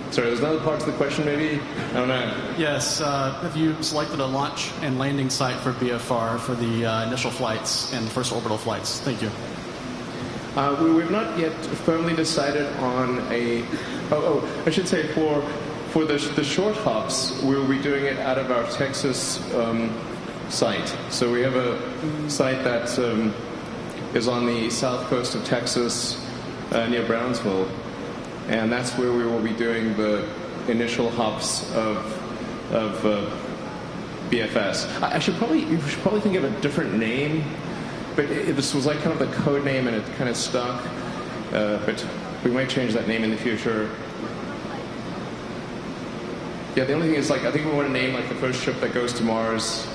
Sorry, there's another part to the question, maybe? I don't know. Yes. Have you selected a launch and landing site for BFR for the initial flights and the first orbital flights? Thank you. We've not yet firmly decided on a... I should say for the short hops, we'll be doing it out of our Texas site. So we have a site that is on the south coast of Texas near Brownsville. And that's where we will be doing the initial hops of BFS. You should probably think of a different name, but this was kind of the code name, and it kind of stuck. But we might change that name in the future. Yeah, the only thing is, I think we want to name the first ship that goes to Mars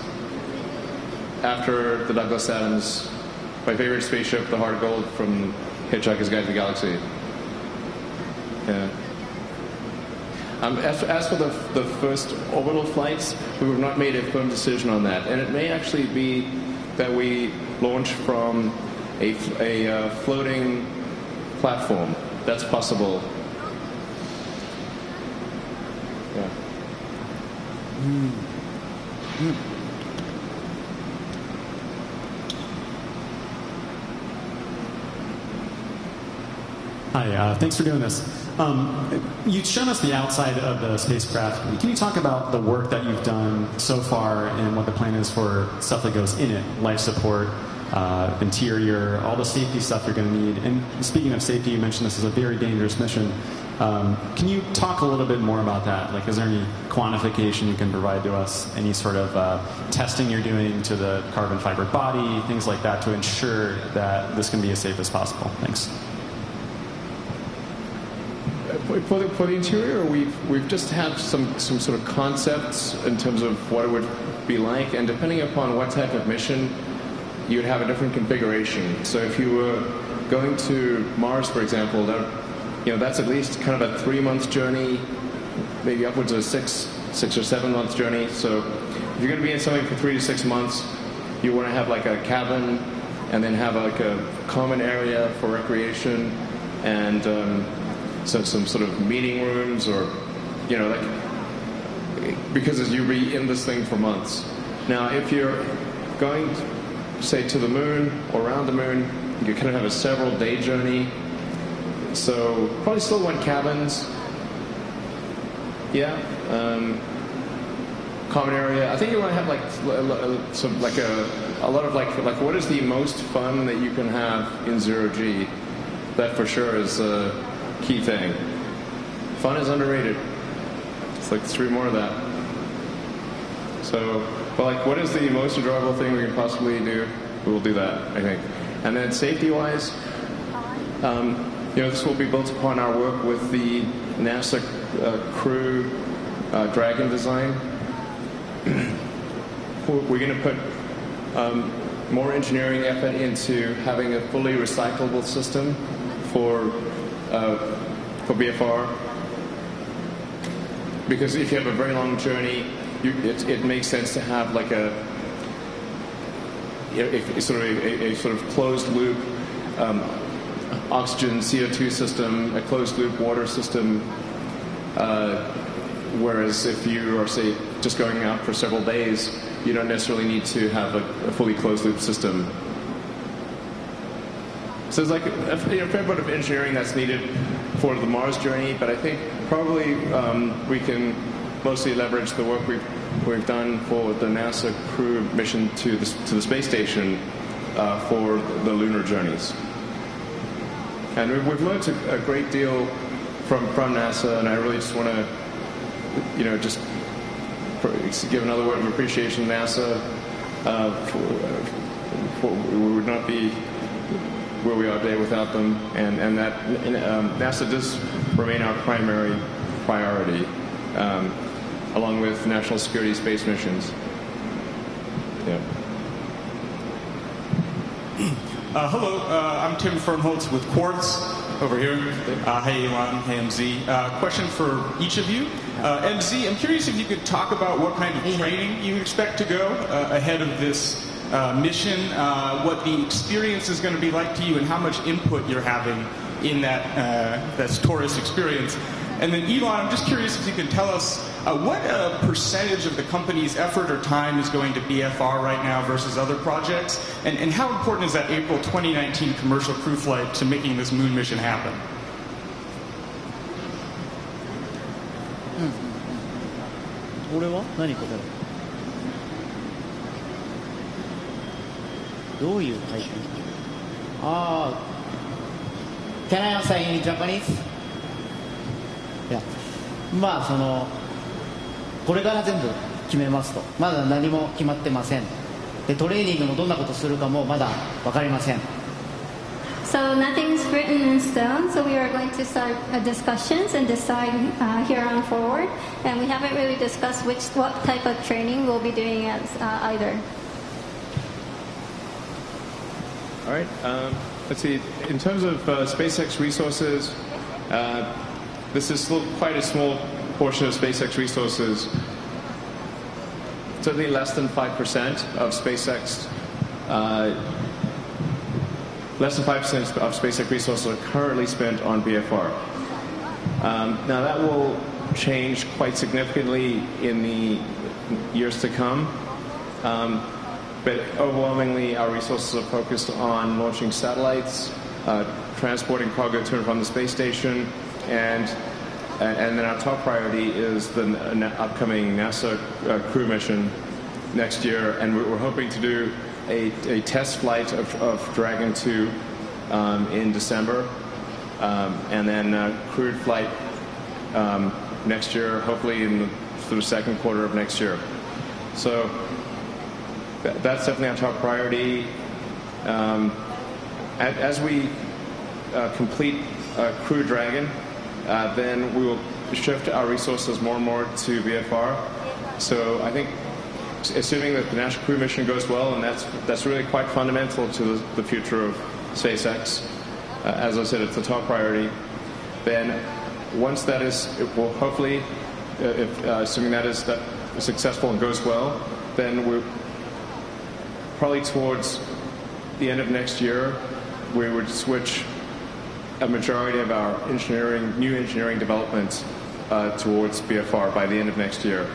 after the Douglas Adams, my favorite spaceship, the Heart of Gold from Hitchhiker's Guide to the Galaxy. Yeah. As for the first orbital flights, we have not made a firm decision on that, and it may actually be that we launch from a floating platform. That's possible. Yeah. Hi, thanks for doing this. You've shown us the outside of the spacecraft. Can you talk about the work that you've done so far and what the plan is for stuff that goes in it? Life support, interior, all the safety stuff you're going to need. And speaking of safety, you mentioned this is a very dangerous mission. Can you talk a little bit more about that? Like, is there any quantification you can provide to us? Any sort of testing you're doing to the carbon fiber body, things like that, to ensure that this can be as safe as possible? Thanks. For the interior, we've just had some sort of concepts in terms of what it would be like, and depending upon what type of mission, you'd have a different configuration. So if you were going to Mars, for example, that's at least kind of a 3-month journey, maybe upwards of a 6 or 7 month journey. So if you're going to be in something for 3 to 6 months, you want to have like a cabin, and then have like a common area for recreation, and some sort of meeting rooms, or because you'll be in this thing for months. Now, if you're going, say, to the moon or around the moon, you kind of have a several-day journey. So probably still want cabins. Yeah. Common area. I think you want to have like a lot of like what is the most fun that you can have in 0G? That for sure is a key thing. Fun is underrated. It's like 3 more of that. So, but like, what is the most enjoyable thing we can possibly do? We'll do that, I think. And then safety-wise, this will be built upon our work with the NASA Crew Dragon design. We're going to put more engineering effort into having a fully recyclable system for BFR, because if you have a very long journey, it makes sense to have like a sort of closed loop oxygen CO2 system, a closed loop water system. Whereas if you are, say, just going out for several days, you don't necessarily need to have a fully closed loop system. So there's like a fair bit of engineering that's needed for the Mars journey, but I think probably we can mostly leverage the work we've done for the NASA Crew mission to the space station for the lunar journeys. And we've learned a great deal from NASA, and I really just want to, just give another word of appreciation to NASA. We would not be where we are today without them, and that NASA does remain our primary priority, along with national security space missions. Yeah. Hello, I'm Tim Fernholtz with Quartz over here. Hey Elon, hey MZ. Question for each of you. MZ, I'm curious if you could talk about what kind of training you expect to go ahead of this mission, what the experience is going to be like to you, and how much input you're having in that's tourist experience. And then Elon, I'm just curious if you can tell us what percentage of the company's effort or time is going to BFR right now versus other projects, and how important is that April 2019 commercial crew flight to making this moon mission happen? Can I answer in Japanese? Yeah. これから全部決めますと。まだ何も決まってません。で、トレーニングもどんなことするかもまだ分かりません。So nothing is written in stone, so we are going to start discussions and decide here on forward. And we haven't really discussed what type of training we'll be doing as either. All right. Let's see. In terms of SpaceX resources, this is still quite a small portion of SpaceX resources. Certainly less than 5% of SpaceX. Less than 5% of SpaceX resources are currently spent on BFR. Now that will change quite significantly in the years to come. But overwhelmingly, our resources are focused on launching satellites, transporting cargo to and from the space station, and then our top priority is the upcoming NASA crew mission next year, and we're hoping to do a test flight of Dragon 2 in December, and then crewed flight next year, hopefully in the sort of second quarter of next year. So that's definitely our top priority. As we complete Crew Dragon, then we will shift our resources more and more to BFR. So I think, assuming that the National Crew mission goes well, and that's really quite fundamental to the future of SpaceX. As I said, it's the top priority. Then, once that is, it will hopefully, assuming that is successful and goes well, then we're probably towards the end of next year, we would switch a majority of our new engineering development towards BFR by the end of next year.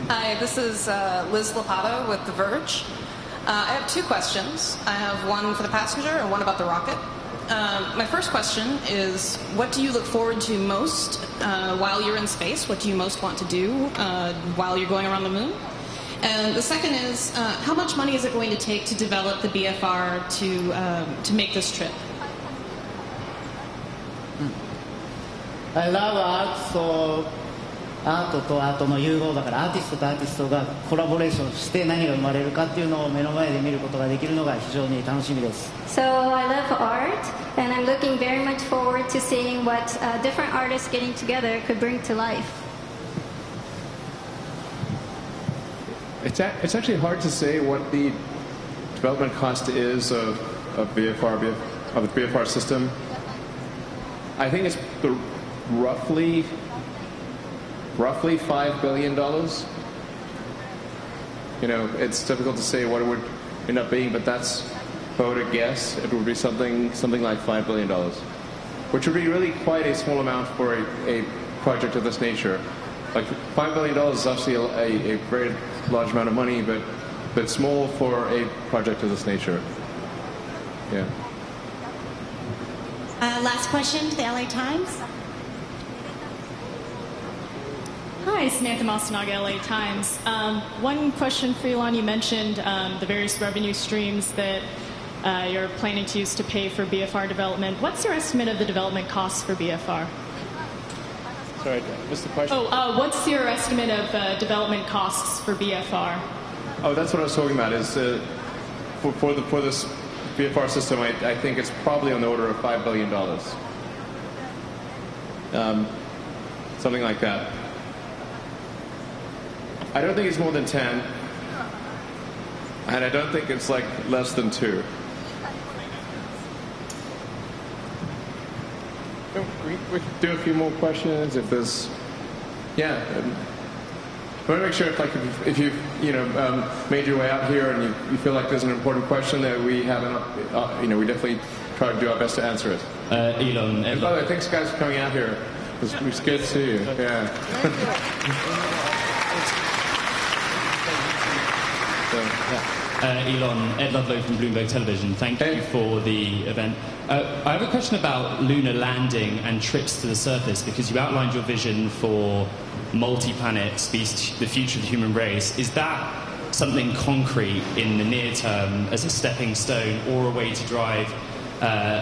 Hi, this is Liz Lopato with The Verge. I have two questions. I have one for the passenger and one about the rocket. My first question is, what do you look forward to most while you're in space? What do you most want to do while you're going around the moon? And the second is, how much money is it going to take to develop the BFR to make this trip? I love art, so アートとアートの融合だからアーティストとアーティストがコラボレーションして何が生まれるかっていうのを目の前で見ることができるのが非常に楽しみです。So I love art, and I'm looking very much forward to seeing what different artists getting together could bring to life. It's actually hard to say what the development cost is of the BFR system. I think it's roughly $5 billion. You know, it's difficult to say what it would end up being, but that's, if I were to guess, it would be something like $5 billion, which would be really quite a small amount for a project of this nature. Like $5 billion is obviously a very large amount of money, but small for a project of this nature. Yeah. Last question to the LA Times. Hi, Samantha Masanaga, LA Times. One question for Elon. You mentioned the various revenue streams that you're planning to use to pay for BFR development. What's your estimate of the development costs for BFR? Sorry, what's the question? Oh, what's your estimate of development costs for BFR? Oh, that's what I was talking about. Is for this BFR system, I think it's probably on the order of $5 billion. Something like that. I don't think it's more than 10, and I don't think it's like less than 2. We can do a few more questions if there's, yeah. I want to make sure if you've made your way out here and you feel like there's an important question that we haven't, we definitely try to do our best to answer it. Elon. And by the way, thanks guys for coming out here. It's good to see you. Yeah. Elon, Ed Ludlow from Bloomberg Television. Thank you for the event. I have a question about lunar landing and trips to the surface, because you outlined your vision for multi-planet species, the future of the human race. Is that something concrete in the near term as a stepping stone or a way to drive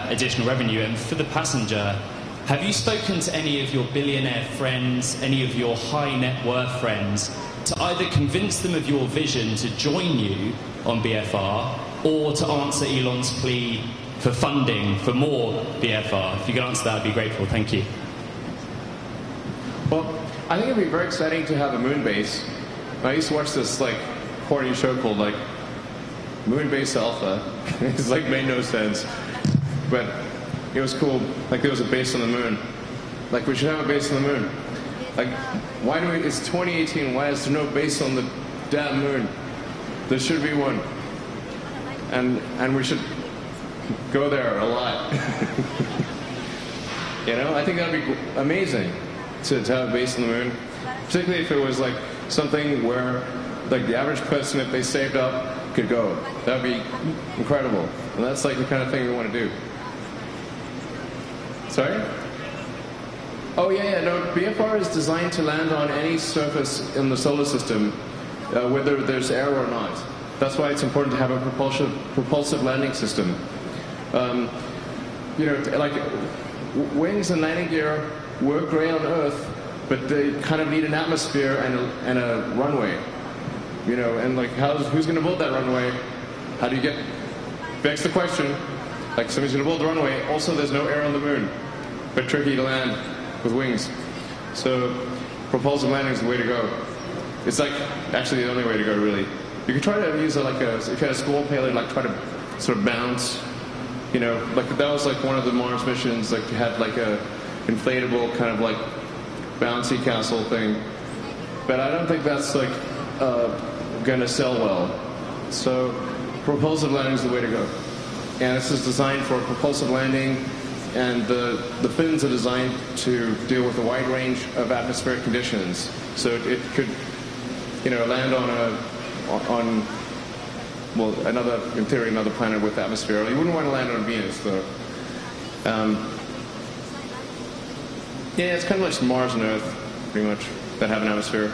additional revenue? And for the passenger, have you spoken to any of your billionaire friends, any of your high net worth friends, to either convince them of your vision to join you on BFR or to answer Elon's plea for funding for more BFR? If you could answer that, I'd be grateful. Thank you. Well, I think it'd be very exciting to have a moon base. I used to watch this corny show called Moon Base Alpha. It's made no sense, but it was cool. There was a base on the moon. We should have a base on the moon. Why do we? It's 2018. Why is there no base on the damn moon? There should be one, and we should go there a lot. I think that'd be amazing to have a base on the moon, particularly if it was something where the average person, if they saved up, could go. That'd be incredible, and that's the kind of thing we want to do. Sorry? Oh yeah, no. BFR is designed to land on any surface in the solar system, whether there's air or not. That's why it's important to have a propulsive landing system. You know, like wings and landing gear work great on Earth, but they kind of need an atmosphere and a runway. You know, and like who's going to build that runway? How do you get? Begs the question. Like somebody's going to build the runway. Also, there's no air on the moon, but tricky to land with wings. So, propulsive landing is the way to go. It's like actually the only way to go, really. You could try to use it like if you had a small payload, like try to sort of bounce. You know, like that was like one of the Mars missions. Like you had like a inflatable kind of like bouncy castle thing. But I don't think that's like going to sell well. So, propulsive landing is the way to go. And this is designed for propulsive landing, and the fins are designed to deal with a wide range of atmospheric conditions. So it could, you know, land on well, in theory, another planet with atmosphere. You wouldn't want to land on Venus, though. Yeah, it's kind of like Mars and Earth, pretty much, that have an atmosphere.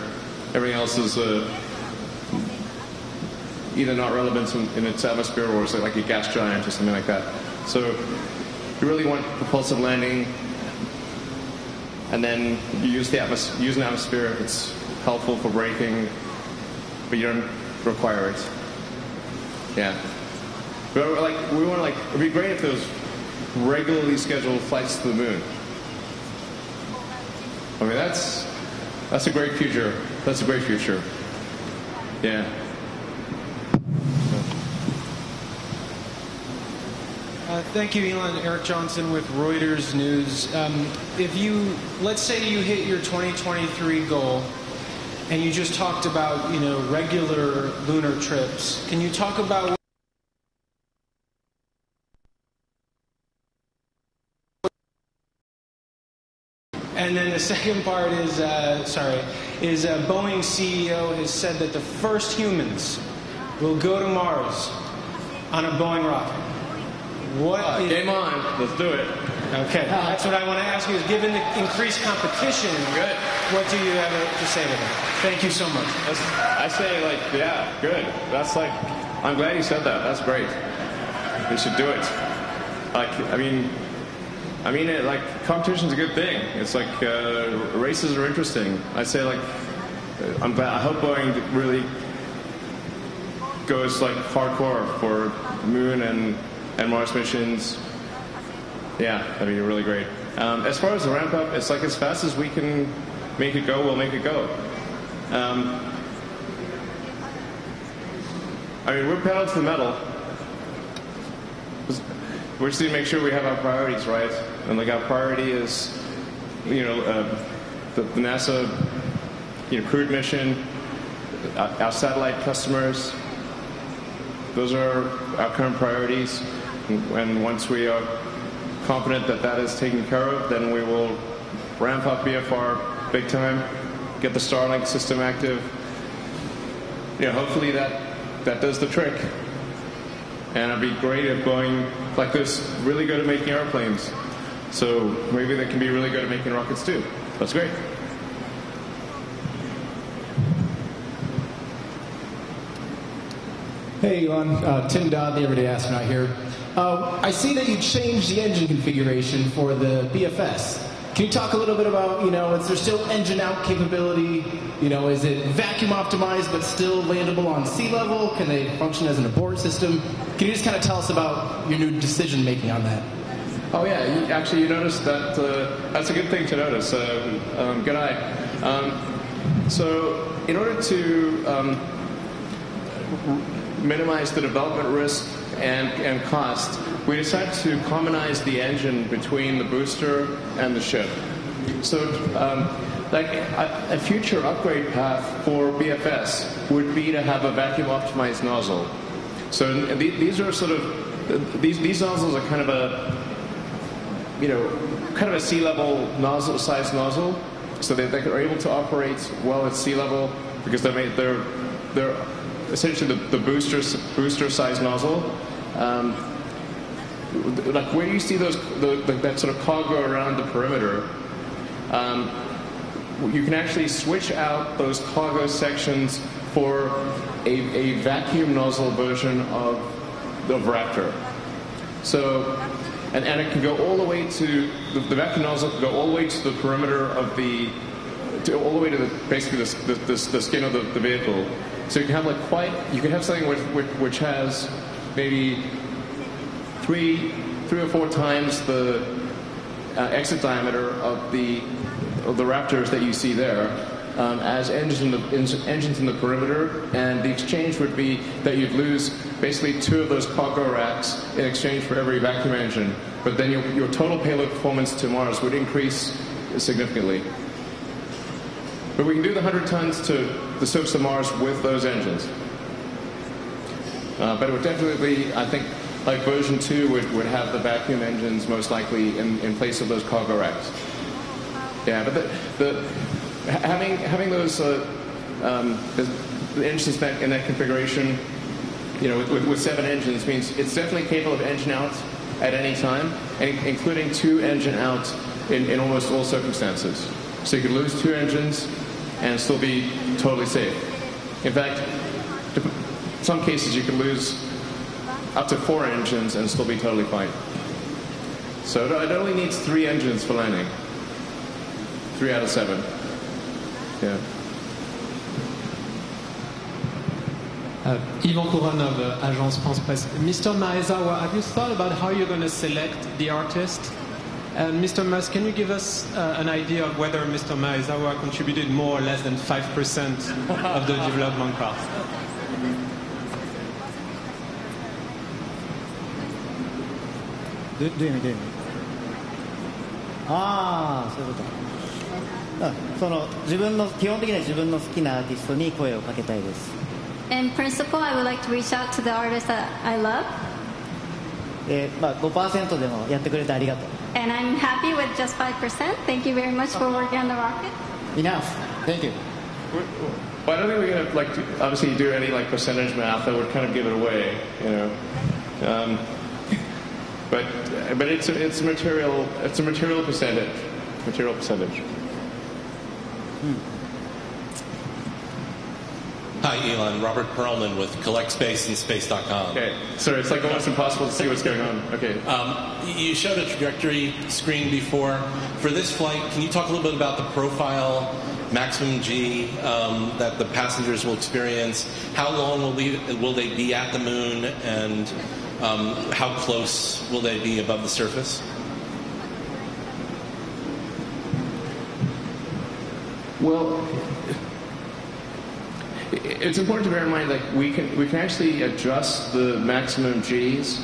Everything else is either not relevant in its atmosphere, or is like a gas giant or something like that. So you really want propulsive landing, and then you use an atmosphere. It's helpful for braking, but you don't require it. Yeah. But like we want it'd be great if there was regularly scheduled flights to the moon. I mean that's a great future. That's a great future. Yeah. Thank you, Elon. Eric Johnson with Reuters News. Let's say you hit your 2023 goal, and you just talked about, you know, regular lunar trips. Can you talk about and then the second part is, Boeing CEO has said that the first humans will go to Mars on a Boeing rocket. Game on. Let's do it. Okay. That's what I want to ask you is, given the increased competition, good. What do you have to say to that? Thank you so much. I say, like, yeah, good. That's like, I'm glad you said that. That's great. We should do it. Like, I mean, like, competition's a good thing. It's like, races are interesting. I say, like, I'm glad, I hope Boeing really goes, like, hardcore for Moon and Mars missions. Yeah, that'd be really great. As far as the ramp up, it's like as fast as we can make it go, we'll make it go. I mean, we're pedal to the metal. We just need to make sure we have our priorities right. And like our priority is, you know, the NASA, you know, crewed mission, our satellite customers. Those are our current priorities. And once we are confident that that is taken care of, then we will ramp up BFR big time, get the Starlink system active. You know, hopefully that does the trick. And it'd be great if Boeing, like this, really good at making airplanes. So maybe they can be really good at making rockets too. That's great. Hey, Elon. Tim Dodd, the Everyday Astronaut here. I see that you changed the engine configuration for the BFS. Can you talk a little bit about, you know, is there still engine out capability? You know, is it vacuum optimized but still landable on sea level? Can they function as an abort system? Can you just kind of tell us about your new decision making on that? Oh yeah, you noticed that. That's a good thing to notice. Good eye. So in order to minimize the development risk and cost, we decided to commonize the engine between the booster and the ship. So like a future upgrade path for BFS would be to have a vacuum optimized nozzle. So these are sort of, these nozzles are kind of a, you know, kind of a sea level nozzle, size nozzle. So they are able to operate well at sea level because they're essentially the booster size nozzle. Like where you see that sort of cargo around the perimeter, you can actually switch out those cargo sections for a vacuum nozzle version of Raptor. So, and it can go all the way to the vacuum nozzle can go all the way to the perimeter of all the way to basically the skin of the vehicle. So you can have something which has maybe three or four times the exit diameter of the Raptors that you see there as engines in the perimeter, and the exchange would be that you'd lose basically 2 of those cargo racks in exchange for every vacuum engine, but then your total payload performance to Mars would increase significantly. But we can do the 100 tons to the surface of Mars with those engines. But it would definitely be, I think, like version 2 would have the vacuum engines most likely in place of those cargo racks. Yeah, but having those the engines in that configuration, with 7 engines means it's definitely capable of engine out at any time, including 2 engine out in almost all circumstances. So you could lose 2 engines and still be totally safe. In fact, in some cases you could lose up to 4 engines and still be totally fine. So it only needs 3 engines for landing. 3 out of 7. Yeah. Yvan Couronne of Agence France Presse. Mr. Maezawa, have you thought about how you're going to select the artist? And Mr. Musk, can you give us an idea of whether Mr. Maezawa contributed more or less than 5% of the development cost? Do you mean? そういうこと。基本的には自分の好きなアーティストに声をかけたいです。In principle, I would like to reach out to the artists that I love. 5% でもやってくれてありがとう。And I'm happy with just 5%. Thank you very much for working on the rocket. Enough. Thank you. Well, I don't think we're going to obviously do any percentage math that would kind of give it away, But it's a material percentage. Material percentage. Hi, Elon. Robert Perlman with CollectSpace and Space.com. Okay. Sorry, it's almost impossible to see what's going on. Okay. You showed a trajectory screen before. For this flight, can you talk a little bit about the profile, maximum G that the passengers will experience? How long will they be at the moon, and how close will they be above the surface? Well, it's important to bear in mind that we can actually adjust the maximum G's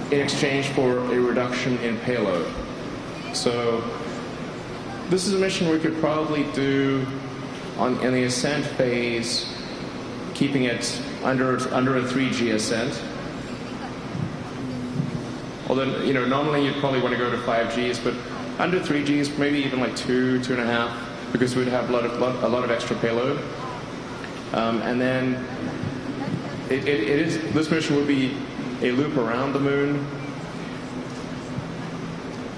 in exchange for a reduction in payload. So this is a mission we could probably do in the ascent phase, keeping it under a 3G ascent. Although normally you'd probably want to go to 5Gs, but under 3Gs, maybe even 2.5, because we'd have a lot of extra payload. And then this mission would be a loop around the moon.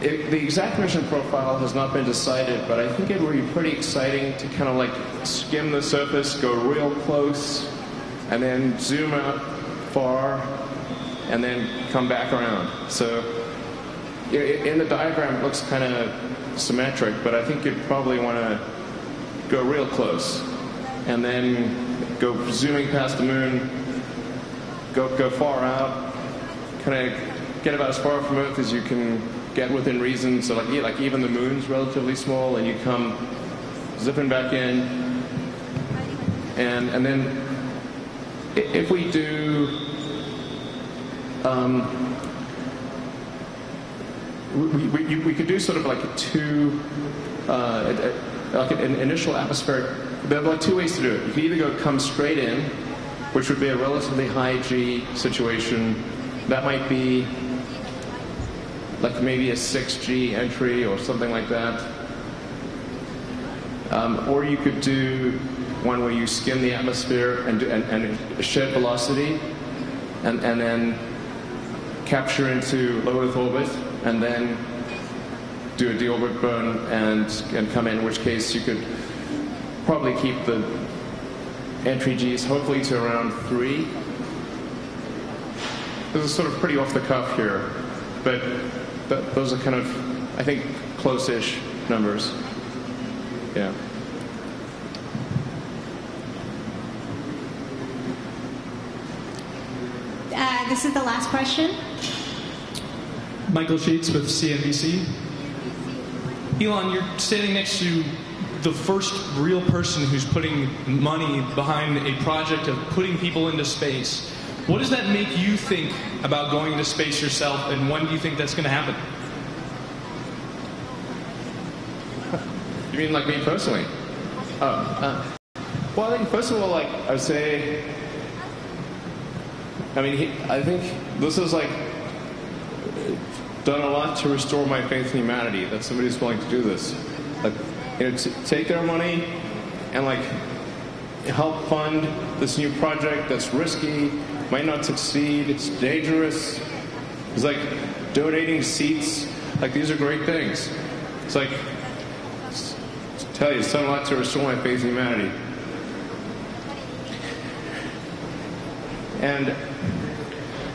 The exact mission profile has not been decided, but I think it would be pretty exciting to kind of skim the surface, go real close, and then zoom out far, and then come back around. So in the diagram it looks kind of symmetric, but I think you'd probably want to go real close and then go zooming past the moon, go far out, kind of get about as far from Earth as you can get within reason. So even the moon's relatively small, and you come zipping back in, and then if we do we could do sort of an initial atmospheric. There are 2 ways to do it. You can either come straight in, which would be a relatively high G situation. That might be maybe a 6G entry or something like that. Or you could do one where you skim the atmosphere and shed velocity, and then capture into low Earth orbit, and then do a deorbit burn and come in which case you could probably keep the entry Gs hopefully to around 3. This is sort of pretty off the cuff here, but those are kind of, I think, close-ish numbers. Yeah. This is the last question. Michael Sheets with CNBC. Elon, you're standing next to the first real person who's putting money behind a project of putting people into space. What does that make you think about going into space yourself, and when do you think that's going to happen? You mean like me personally? Oh, well, I think first of all, like I would say, I mean, I think this is like done a lot to restore my faith in humanity. That somebody's willing to do this, like, you know, to take their money and like help fund this new project that's risky, might not succeed, it's dangerous. It's like donating seats. Like, these are great things. It's like, I tell you, it's done a lot to restore my faith in humanity. And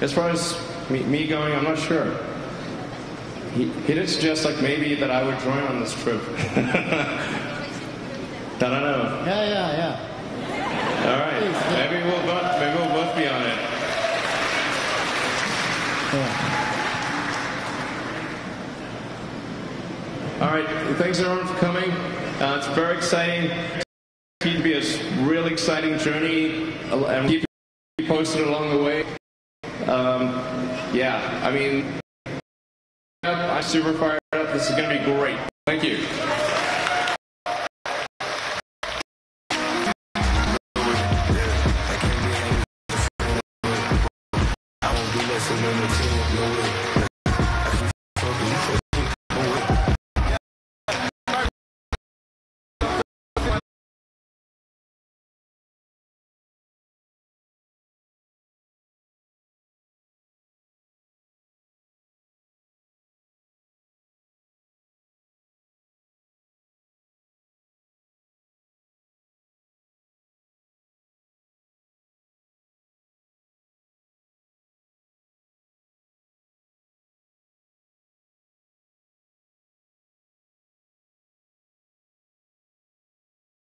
as far as me going, I'm not sure. He did suggest, like, maybe that I would join on this trip. I don't know. Yeah. All right. Maybe we'll both be on it. All right. Thanks everyone for coming. It's very exciting. It's going to be a really exciting journey, and keep you posted along the way. Yeah. I mean, I'm super fired up. This is going to be great. Thank you. I won't be listening to the team, no way.